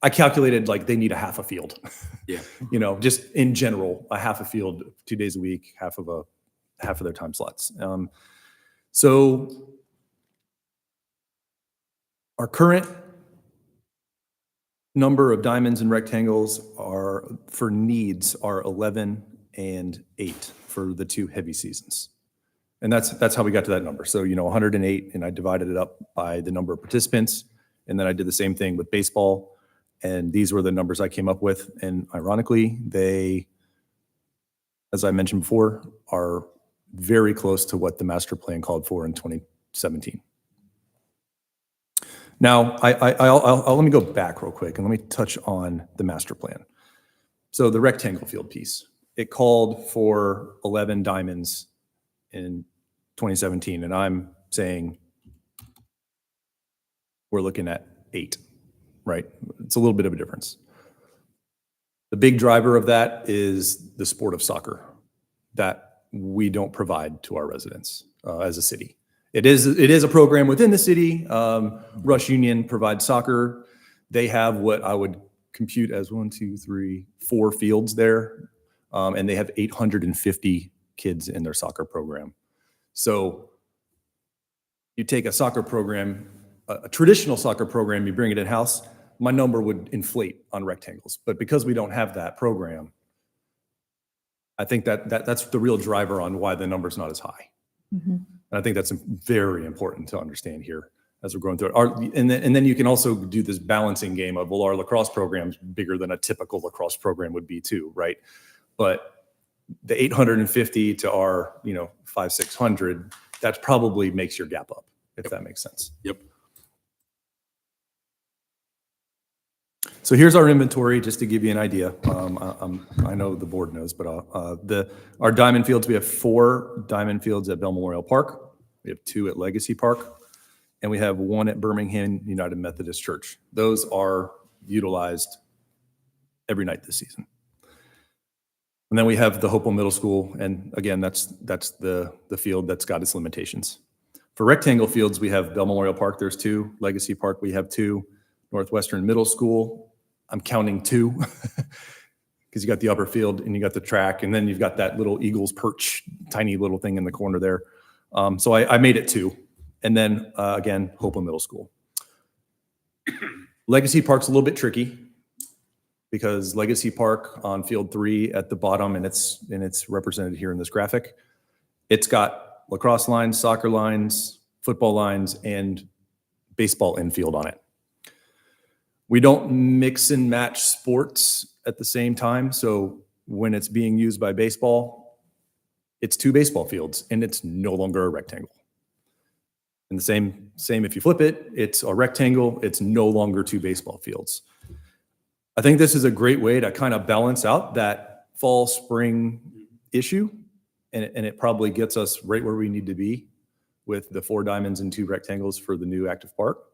I calculated like they need a half a field. Yeah. Just in general, a half a field, 2 days a week, half of their time slots. So our current number of diamonds and rectangles for needs are 11 and 8 for the 2 heavy seasons. And that's how we got to that number. So, 108, and I divided it up by the number of participants. And then I did the same thing with baseball. And these were the numbers I came up with. And ironically, they, as I mentioned before, are very close to what the master plan called for in 2017 2017. Now, I'll let me go back real quick and let me touch on the master plan. So the rectangle field piece, it called for 11 diamonds in 2017, and I'm saying we're looking at 8, right? It's a little bit of a difference. The big driver of that is the sport of soccer that we don't provide to our residents as a city. It is a program within the city. Rush Union provides soccer. They have what I would compute as 4 fields there, and they have 850 kids in their soccer program. So you take a soccer program, a traditional soccer program, you bring it in-house, my number would inflate on rectangles. But because we don't have that program, I think that's the real driver on why the number's not as high. And I think that's very important to understand here as we're going through it. And then you can also do this balancing game of, well, our lacrosse program's bigger than a typical lacrosse program would be too, right? But the 850 to our, 500-600, that probably makes your gap up, if that makes sense. Yep. So here's our inventory, just to give you an idea. I know the board knows, but our diamond fields, we have 4 diamond fields at Bell Memorial Park. We have 2 at Legacy Park, and we have 1 at Birmingham United Methodist Church. Those are utilized every night this season. And then we have the Hopewell Middle School, and again, that's the field that's got its limitations. For rectangle fields, we have Bell Memorial Park, there's 2. Legacy Park, we have 2. Northwestern Middle School, I'm counting 2 because you got the upper field and you got the track, and then you've got that little Eagles perch, tiny little thing in the corner there. So I made it 2. And then again, Hopewell Middle School. Legacy Park's a little bit tricky because Legacy Park on field 3 at the bottom, and it's represented here in this graphic. It's got lacrosse lines, soccer lines, football lines, and baseball infield on it. We don't mix and match sports at the same time. So when it's being used by baseball, it's 2 baseball fields and it's no longer a rectangle. And the same if you flip it, it's a rectangle, it's no longer 2 baseball fields. I think this is a great way to kind of balance out that fall spring issue. And it probably gets us right where we need to be with the 4 diamonds and 2 rectangles for the new active park.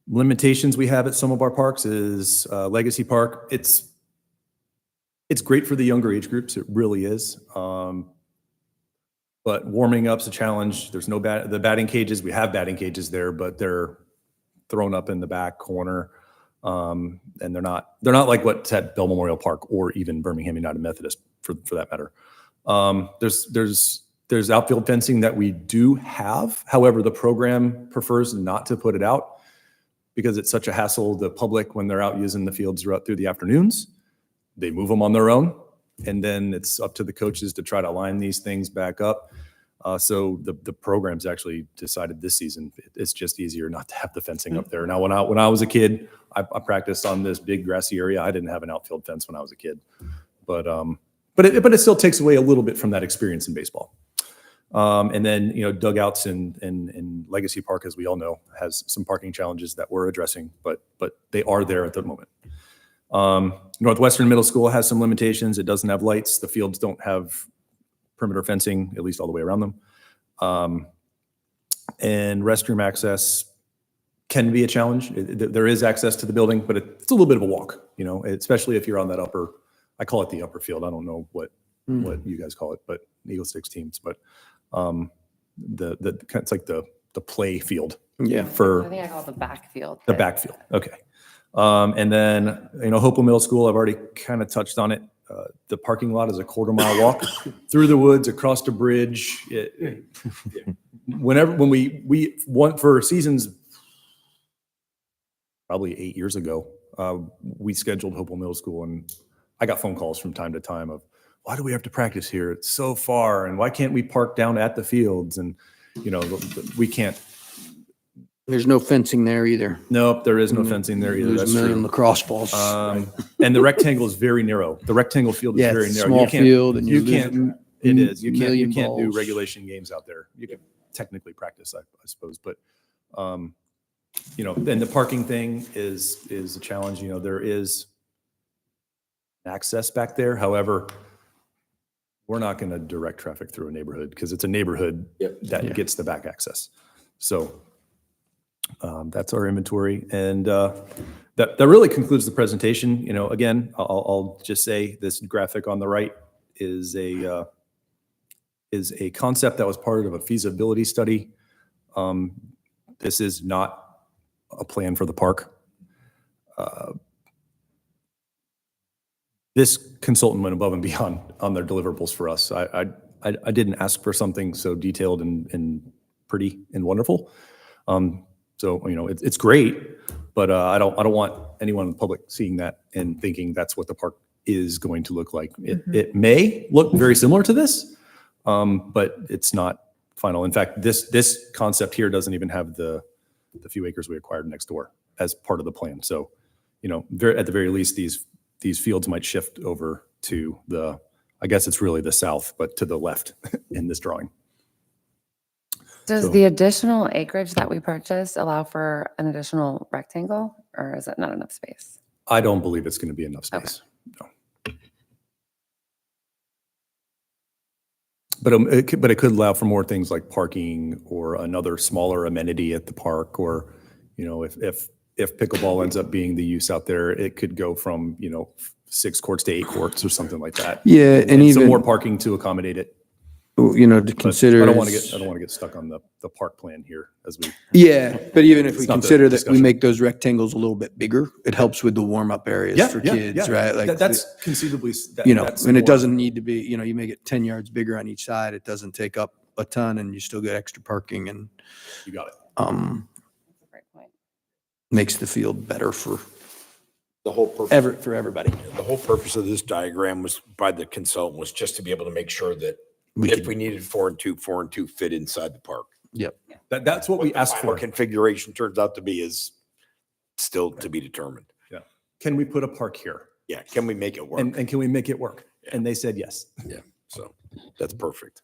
Limitations we have at some of our parks is Legacy Park. It's great for the younger age groups. It really is. But warming up's a challenge. There's no the batting cages. We have batting cages there, but they're thrown up in the back corner, and they're not like what's at Bell Memorial Park or even Birmingham United Methodist for that matter. There's outfield fencing that we do have. However, the program prefers not to put it out, because it's such a hassle. The public, when they're out using the fields through the afternoons, they move them on their own. And then it's up to the coaches to try to line these things back up. So the program's actually decided this season, it's just easier not to have the fencing up there. Now, when I was a kid, I practiced on this big grassy area. I didn't have an outfield fence when I was a kid, but it still takes away a little bit from that experience in baseball. And then, dugouts in Legacy Park, as we all know, has some parking challenges that we're addressing, but they are there at the moment. Northwestern Middle School has some limitations. It doesn't have lights. The fields don't have perimeter fencing, at least all the way around them. And restroom access can be a challenge. There is access to the building, but it's a little bit of a walk, especially if you're on that I call it the upper field. I don't know what you guys call it, but Eagle Six teams, but it's like the play field. Yeah. I think I call it the backfield. The backfield. Okay. And then, Hopewell Middle School, I've already kind of touched on it. The parking lot is a 1/4-mile walk through the woods, across the bridge. When we went for seasons, probably 8 years ago, we scheduled Hopewell Middle School, and I got phone calls from time to time of, why do we have to practice here? It's so far. And why can't we park down at the fields? And, we can't. There's no fencing there either. Nope, there is no fencing there either. There's That's a million true. lacrosse balls. And the rectangle is very narrow. The rectangle field is very narrow. Small field, and you can't. It is. You million can't do balls. regulation games out there. You can technically practice, I suppose, but, and the parking thing is a challenge. There is access back there. However, we're not going to direct traffic through a neighborhood because it's a neighborhood that gets the back access. So that's our inventory. And that really concludes the presentation. Again, I'll just say this graphic on the right is a concept that was part of a feasibility study. This is not a plan for the park. This consultant went above and beyond on their deliverables for us. I didn't ask for something so detailed and pretty and wonderful. It's great, but I don't want anyone in the public seeing that and thinking that's what the park is going to look like. It may look very similar to this, but it's not final. In fact, this concept here doesn't even have the few acres we acquired next door as part of the plan. So, at the very least, these fields might shift over to I guess it's really the south, but to the left in this drawing. Does the additional acreage that we purchased allow for an additional rectangle, or is it not enough space? I don't believe it's going to be enough space. No. But it could allow for more things like parking or another smaller amenity at the park, or if pickleball ends up being the use out there, it could go from 6 courts to 8 courts or something like that. Yeah, and some even more parking to accommodate it. to But consider. I don't want is- to get stuck on the park plan here as we. Yeah, but even if we It's not the consider that we discussion. make those rectangles a little bit bigger, it helps with the warm-up areas for kids, right? Like, That's conceivable. and it doesn't need to be, you make it 10 yards bigger on each side. It doesn't take up a ton and you still get extra parking and, You got it. That's a great point. makes the field better for The whole purpose. for everybody. The whole purpose of this diagram was by the consultant was just to be able to make sure that We if could- we needed 4 and 2 fit inside the park. Yep. That's what we the asked final for. configuration turns out to be is still to be determined. Can we put a park here? Yeah, can we make it work? And can we make it work? Yeah. And they said yes. Yeah, so that's perfect.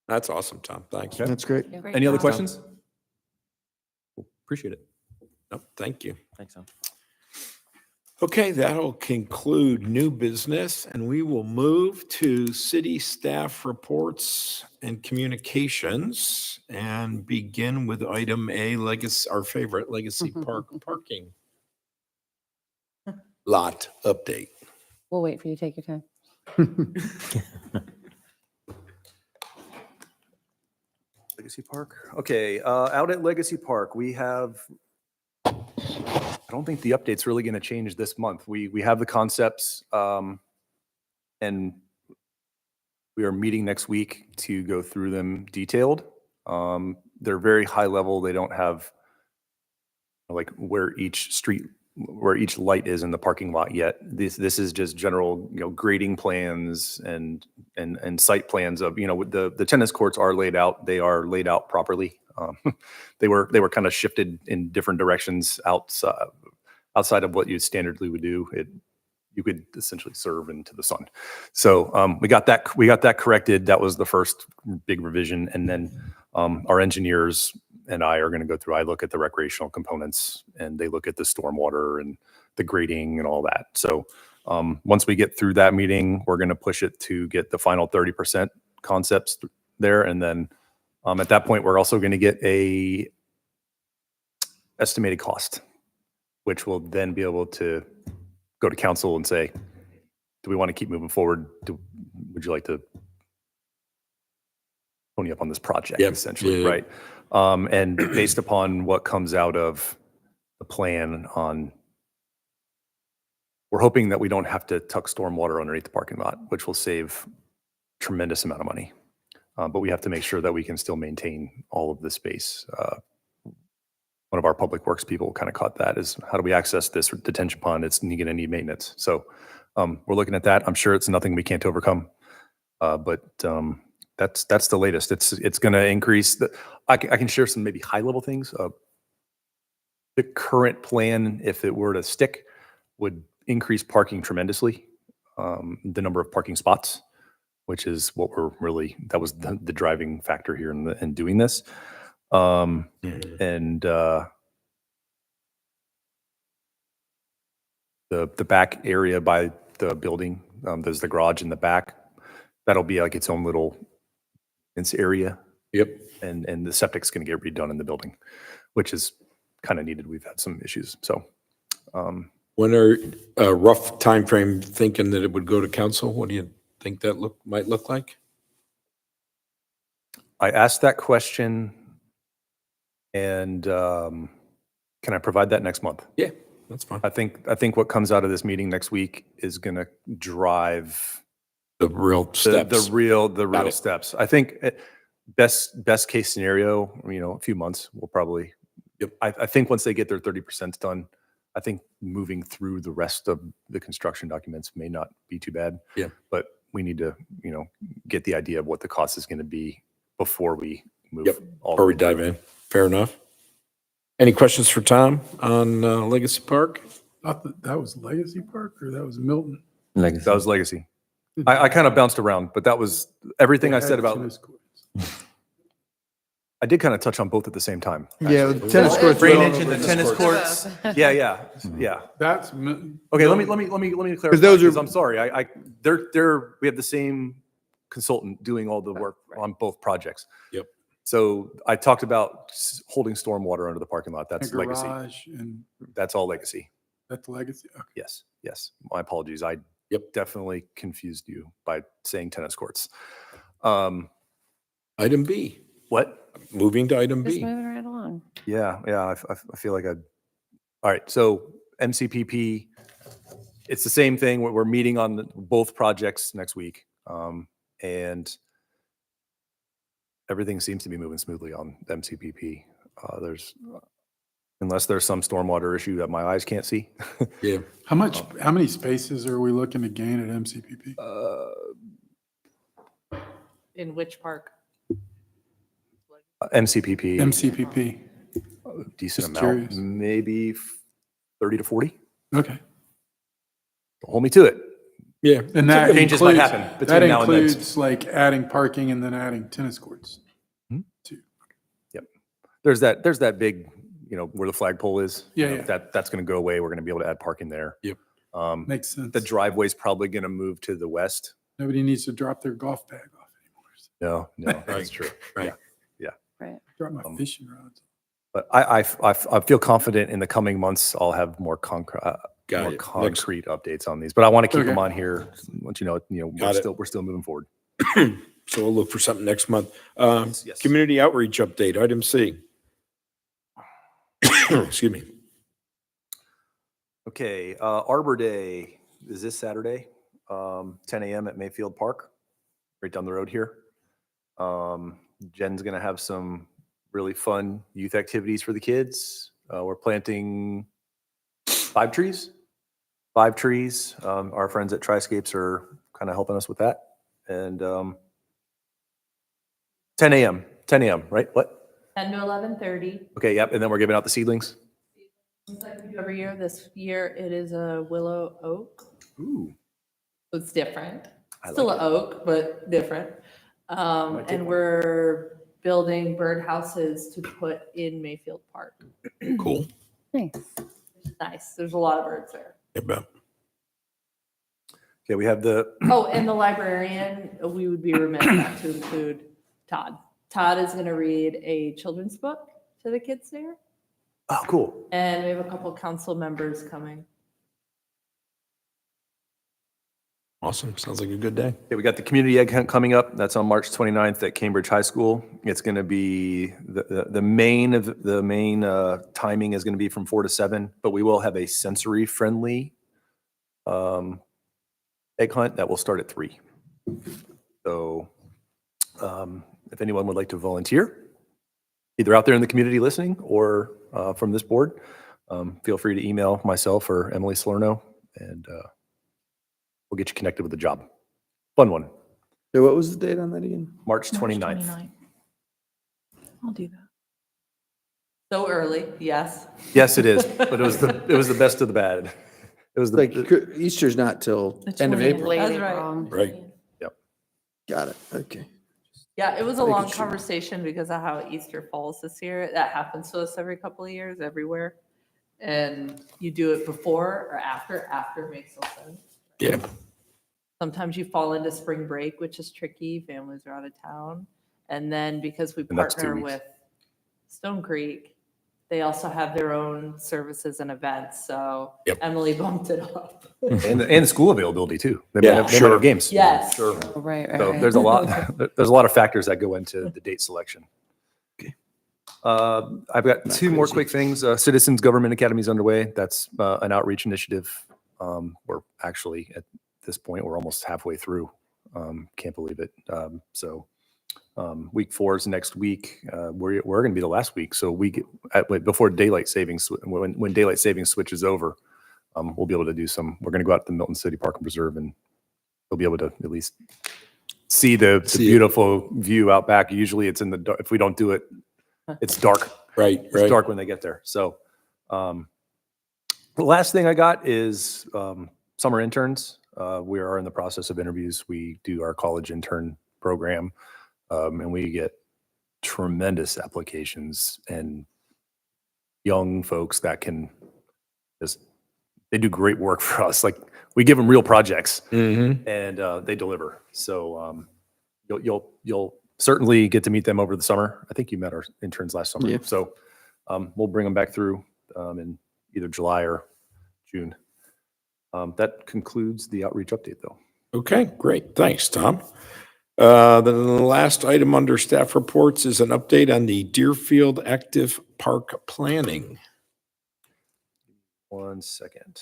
That's awesome, Tom. Thanks. Okay. That's great. Great Any other job. questions? Appreciate it. Nope, thank you. Thanks, Tom. Okay, that'll conclude new business, and we will move to city staff reports and communications and begin with item A, legacy, our favorite Legacy Park parking lot update. We'll wait for you to take your time. Legacy Park. Okay, out at Legacy Park, we have, I don't think the update's really going to change this month. We have the concepts, and we are meeting next week to go through them detailed. They're very high level. They don't have like where each light is in the parking lot yet. This is just general, grading plans and site plans of, the tennis courts are laid out. They are laid out properly. They were kind of shifted in different directions outside of what you standardly would do. You could essentially serve into the sun. So we got that corrected. That was the first big revision. And then our engineers and I are going to go through. I look at the recreational components and they look at the stormwater and the grading and all that. So once we get through that meeting, we're going to push it to get the final 30% concepts there. And then at that point, we're also going to get a estimated cost, which will then be able to go to council and say, do we want to keep moving forward? Would you like to pony up on this project, Yep. essentially, Yeah. right? And based upon what comes out of the plan we're hoping that we don't have to tuck stormwater underneath the parking lot, which will save tremendous amount of money. But we have to make sure that we can still maintain all of the space. One of our public works people kind of caught that is how do we access this detention pond? It's going to need maintenance. So we're looking at that. I'm sure it's nothing we can't overcome. But that's the latest. It's going to increase. I can share some maybe high level things. The current plan, if it were to stick, would increase parking tremendously, the number of parking spots. which is what that was the driving factor here in doing this. And the back area by the building, there's the garage in the back. That'll be like its own little area. Yep. And the septic's going to get redone in the building, which is kind of needed. We've had some issues. So When are a rough time frame thinking that it would go to council? What do you think that might look like? I asked that question, and can I provide that next month? Yeah, that's fine. I think what comes out of this meeting next week is going to drive The real steps. the real Got it. steps. I think best case scenario, a few months will probably. Yep. I think once they get their 30% done, I think moving through the rest of the construction documents may not be too bad. Yeah. But we need to, get the idea of what the cost is going to be before we move. Yep. all Before we the way dive in. Fair enough. Any questions for Tom on Legacy Park? I thought that was Legacy Park or that was Milton? Legacy. That was legacy. I kind of bounced around, but that was everything I said about. Tennis courts. I did kind of touch on both at the same time. Yeah, actually. with tennis courts. Drainage and the tennis courts. Yeah. That's. Okay, let me clarify. Because those are- I'm sorry. We have the same consultant doing all the work on both projects. Yep. So I talked about holding stormwater under the parking lot. That's legacy. Garage and That's all legacy. that's Legacy. Okay. Yes. My apologies. I definitely confused you by saying tennis courts. Item B. What? Moving to item Just B. moving right along. Yeah. I feel like all right. So MCPP, it's the same thing. We're meeting on both projects next week. And everything seems to be moving smoothly on MCPP. Unless there's some stormwater issue that my eyes can't see. Yeah. How many spaces are we looking to gain at MCPP? In which park? MCPP, MCPP. decent Just amount, curious. maybe 30 to 40. Okay. Hold me to it. Yeah. And that Changes might includes, happen between that now and then. includes like adding parking and then adding tennis courts. There's that big, where the flagpole is. Yeah. That's going to go away. We're going to be able to add parking there. Yep. Makes sense. The driveway's probably going to move to the west. Nobody needs to drop their golf bag off anymore. No, that's true. Right. Right. Drop my fishing rods. But I feel confident in the coming months I'll have more Got it. concrete updates on these. But I want to keep Okay. them on here. Once Got we're still moving forward. So we'll look for something next month. Yes. Community outreach update, item C. Excuse me. Okay, Arbor Day is this Saturday, 10 a.m. at Mayfield Park, right down the road here. Jen's going to have some really fun youth activities for the kids. We're planting 5 trees. Our friends at Triscapes are kind of helping us with that. And 10 a.m., right? What? 10 to 11:30. Okay, yep. And then we're giving out the seedlings. Just like we do every year. This year it is a willow oak. Ooh. So it's different. I Still like an oak, but different. Might take And one. we're building birdhouses to put in Mayfield Park. Cool. Nice. Nice. There's a lot of birds there. Yeah, bet. Okay, we have the Oh, and the librarian, we would be remiss not to include Todd. Todd is going to read a children's book to the kids there. oh, cool. And we have a couple council members coming. Awesome. Sounds like a good day. Okay, we got the community egg hunt coming up. That's on March 29th at Cambridge High School. It's going to be the main timing is going to be from 4 to 7, but we will have a sensory friendly egg hunt that will start at 3. So if anyone would like to volunteer, either out there in the community listening or from this board, feel free to email myself or Emily Salerno, and we'll get you connected with the job. Fun one. So what was the date on that again? March 29th. I'll do that. So early, yes. Yes, it is, but it was the best of the bad. It was Like Easter's not till The end of 20th. April. That's Late right. April. Right. Yep. Got it. Okay. Yeah, it was a Making long sure. conversation because of how Easter falls this year. That happens to us every couple of years, everywhere. And you do it before or after. After makes no sense. Yeah. Sometimes you fall into spring break, which is tricky. Families are out of town. And then because we And that's 2 partner weeks. with Stone Creek, they also have their own services and events. So Yep. Emily bumped it up. And the school availability too. They Yeah, might they might sure. have games. Yes. Sure. Oh, right, right, So right. there's a lot, there's a lot of factors that go into the date selection. Okay. I've got Not 2 more crazy. quick things. Citizens Government Academy is underway. That's an outreach initiative. We're actually at this point, we're almost halfway through. Can't believe it. Week 4 is next week. We're going to be the last week. So before daylight savings, when daylight savings switches over, we'll be able to do we're going to go out to the Milton City Park and Preserve, and we'll be able to at least see the See it. beautiful view out back. Usually it's in the dark. If we don't do it, it's dark. Right, It's right. dark when they get there. So the last thing I got is summer interns. We are in the process of interviews. We do our college intern program, and we get tremendous applications and young folks that can they do great work for us. Like, we give them real projects Mm-hmm. and they deliver. So you'll certainly get to meet them over the summer. I think you met our interns last summer. Yeah. So we'll bring them back through in either July or June. That concludes the outreach update, though. Okay, great. Thanks, Tom. Then the last item under staff reports is an update on the Deerfield Active Park planning. 1 second.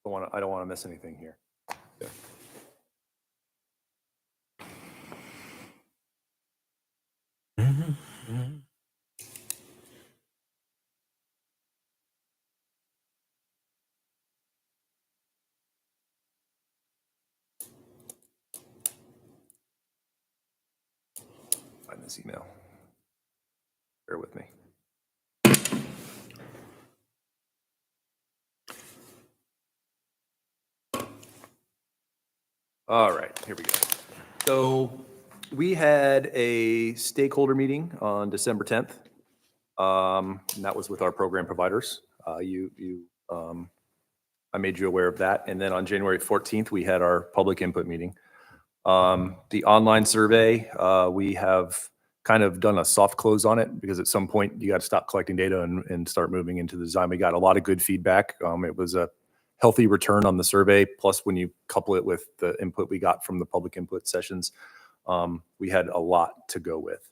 I don't want to miss anything here. Find this email. Bear with me. All right, here we go. So we had a stakeholder meeting on December 10th. And that was with our program providers. I made you aware of that. And then on January 14th, we had our public input meeting. The online survey, we have kind of done a soft close on it because at some point you got to stop collecting data and start moving into the design. We got a lot of good feedback. It was a healthy return on the survey. Plus, when you couple it with the input we got from the public input sessions, we had a lot to go with.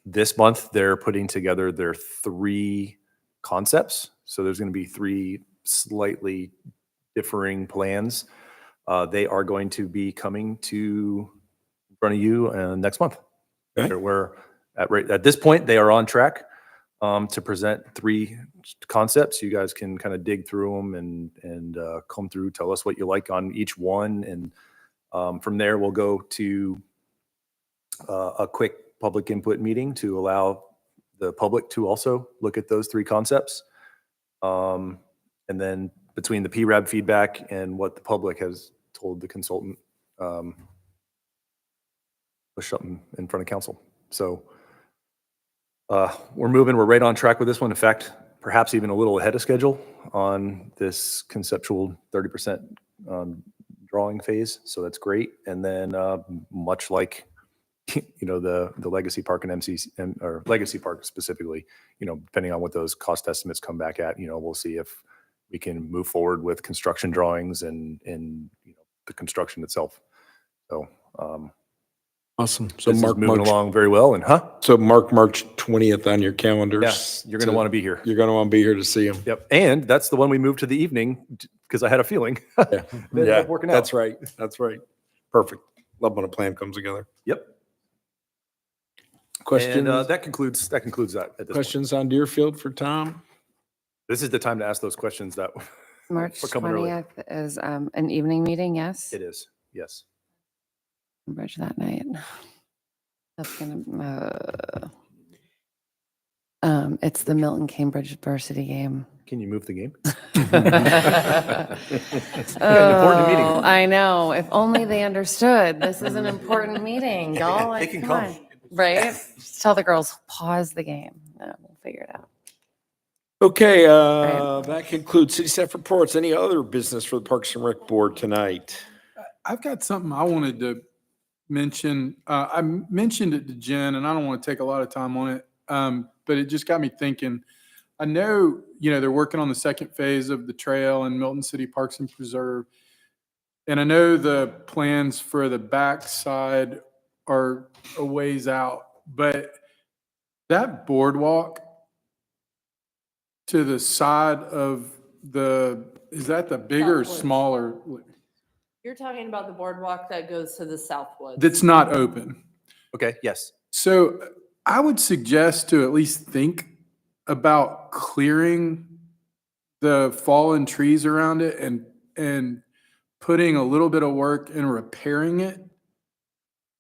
This month, they're putting together their 3 concepts. So there's going to be 3 slightly differing plans. They are going to be coming to in front of you next month. Okay. We're at this point, they are on track to present 3 concepts. You guys can kind of dig through them and come through, tell us what you like on each one. And from there, we'll go to a quick public input meeting to allow the public to also look at those 3 concepts. And then between the PRAB feedback and what the public has told the consultant, push something in front of council. So we're right on track with this one. In fact, perhaps even a little ahead of schedule on this conceptual 30% drawing phase. So that's great. And then much like the Legacy Park and or Legacy Park specifically, depending on what those cost estimates come back at, we'll see if we can move forward with construction drawings and the construction itself. So Awesome. So this is mark moving March. along very well. And So mark March 20th on your calendars. yes, you're going to want to be here. You're going to want to be here to see them. Yep. And that's the one we moved to the evening because I had a feeling. Yeah, It ended up working out. That's right. That's right. Perfect. Love when a plan comes together. Yep. Questions? And that concludes that at this point. Questions on Deerfield for Tom? This is the time to ask those questions that March we're coming early. 20th is an evening meeting, yes? It is. Yes. Bridge that night. That's gonna, It's the Milton Cambridge varsity game. Can you move the game? Oh, meeting. I know. If only they understood. This is an important meeting, y'all. Like, can come come. on. Right? Just tell the girls, pause the game. We'll figure it out. Okay, Right. that concludes city staff reports. Any other business for the Parks and Rec Board tonight? I've got something I wanted to mention. I mentioned it to Jen, and I don't want to take a lot of time on it, but it just got me thinking. I know, they're working on the second phase of the trail in Milton City Parks and Preserve. And I know the plans for the backside are a ways out, but that boardwalk to the side of is that the bigger or Southwoods. smaller? You're talking about the boardwalk that goes to the Southwoods. That's not open. Okay, yes. So I would suggest to at least think about clearing the fallen trees around it and putting a little bit of work in repairing it.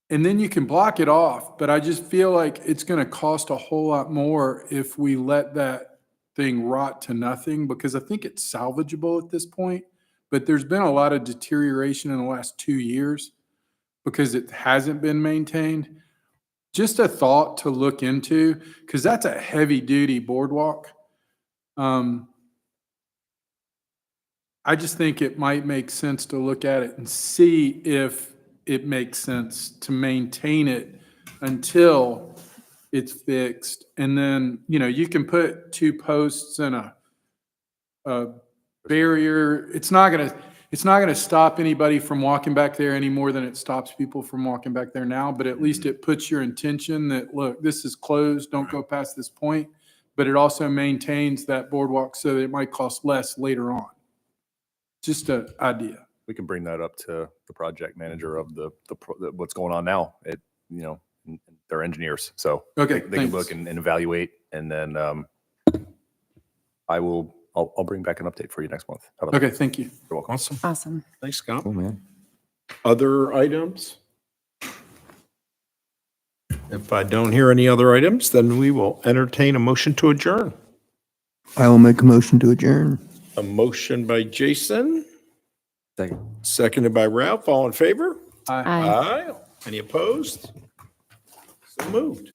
And then you can block it off. But I just feel like it's going to cost a whole lot more if we let that thing rot to nothing, because I think it's salvageable at this point. But there's been a lot of deterioration in the last 2 years because it hasn't been maintained. Just a thought to look into, because that's a heavy duty boardwalk. I just think it might make sense to look at it and see if it makes sense to maintain it until it's fixed. And then, you can put 2 posts and a barrier. It's not gonna stop anybody from walking back there any more than it stops people from walking back there now, but at least it puts your intention that, look, this is closed, don't go past this point. But it also maintains that boardwalk so that it might cost less later on. Just an idea. We can bring that up to the project manager of what's going on now. They're engineers, so Okay, they can thanks. look and evaluate, and then I'll bring back an update for you next month. How about Okay, thank you. that? You're welcome. Awesome. Awesome. Thanks, Scott. Cool, man. Other items? If I don't hear any other items, then we will entertain a motion to adjourn. I will make a motion to adjourn. A motion by Jason, Second. seconded by Ralph. All in favor? Aye. Aye. Aye. Any opposed? So moved.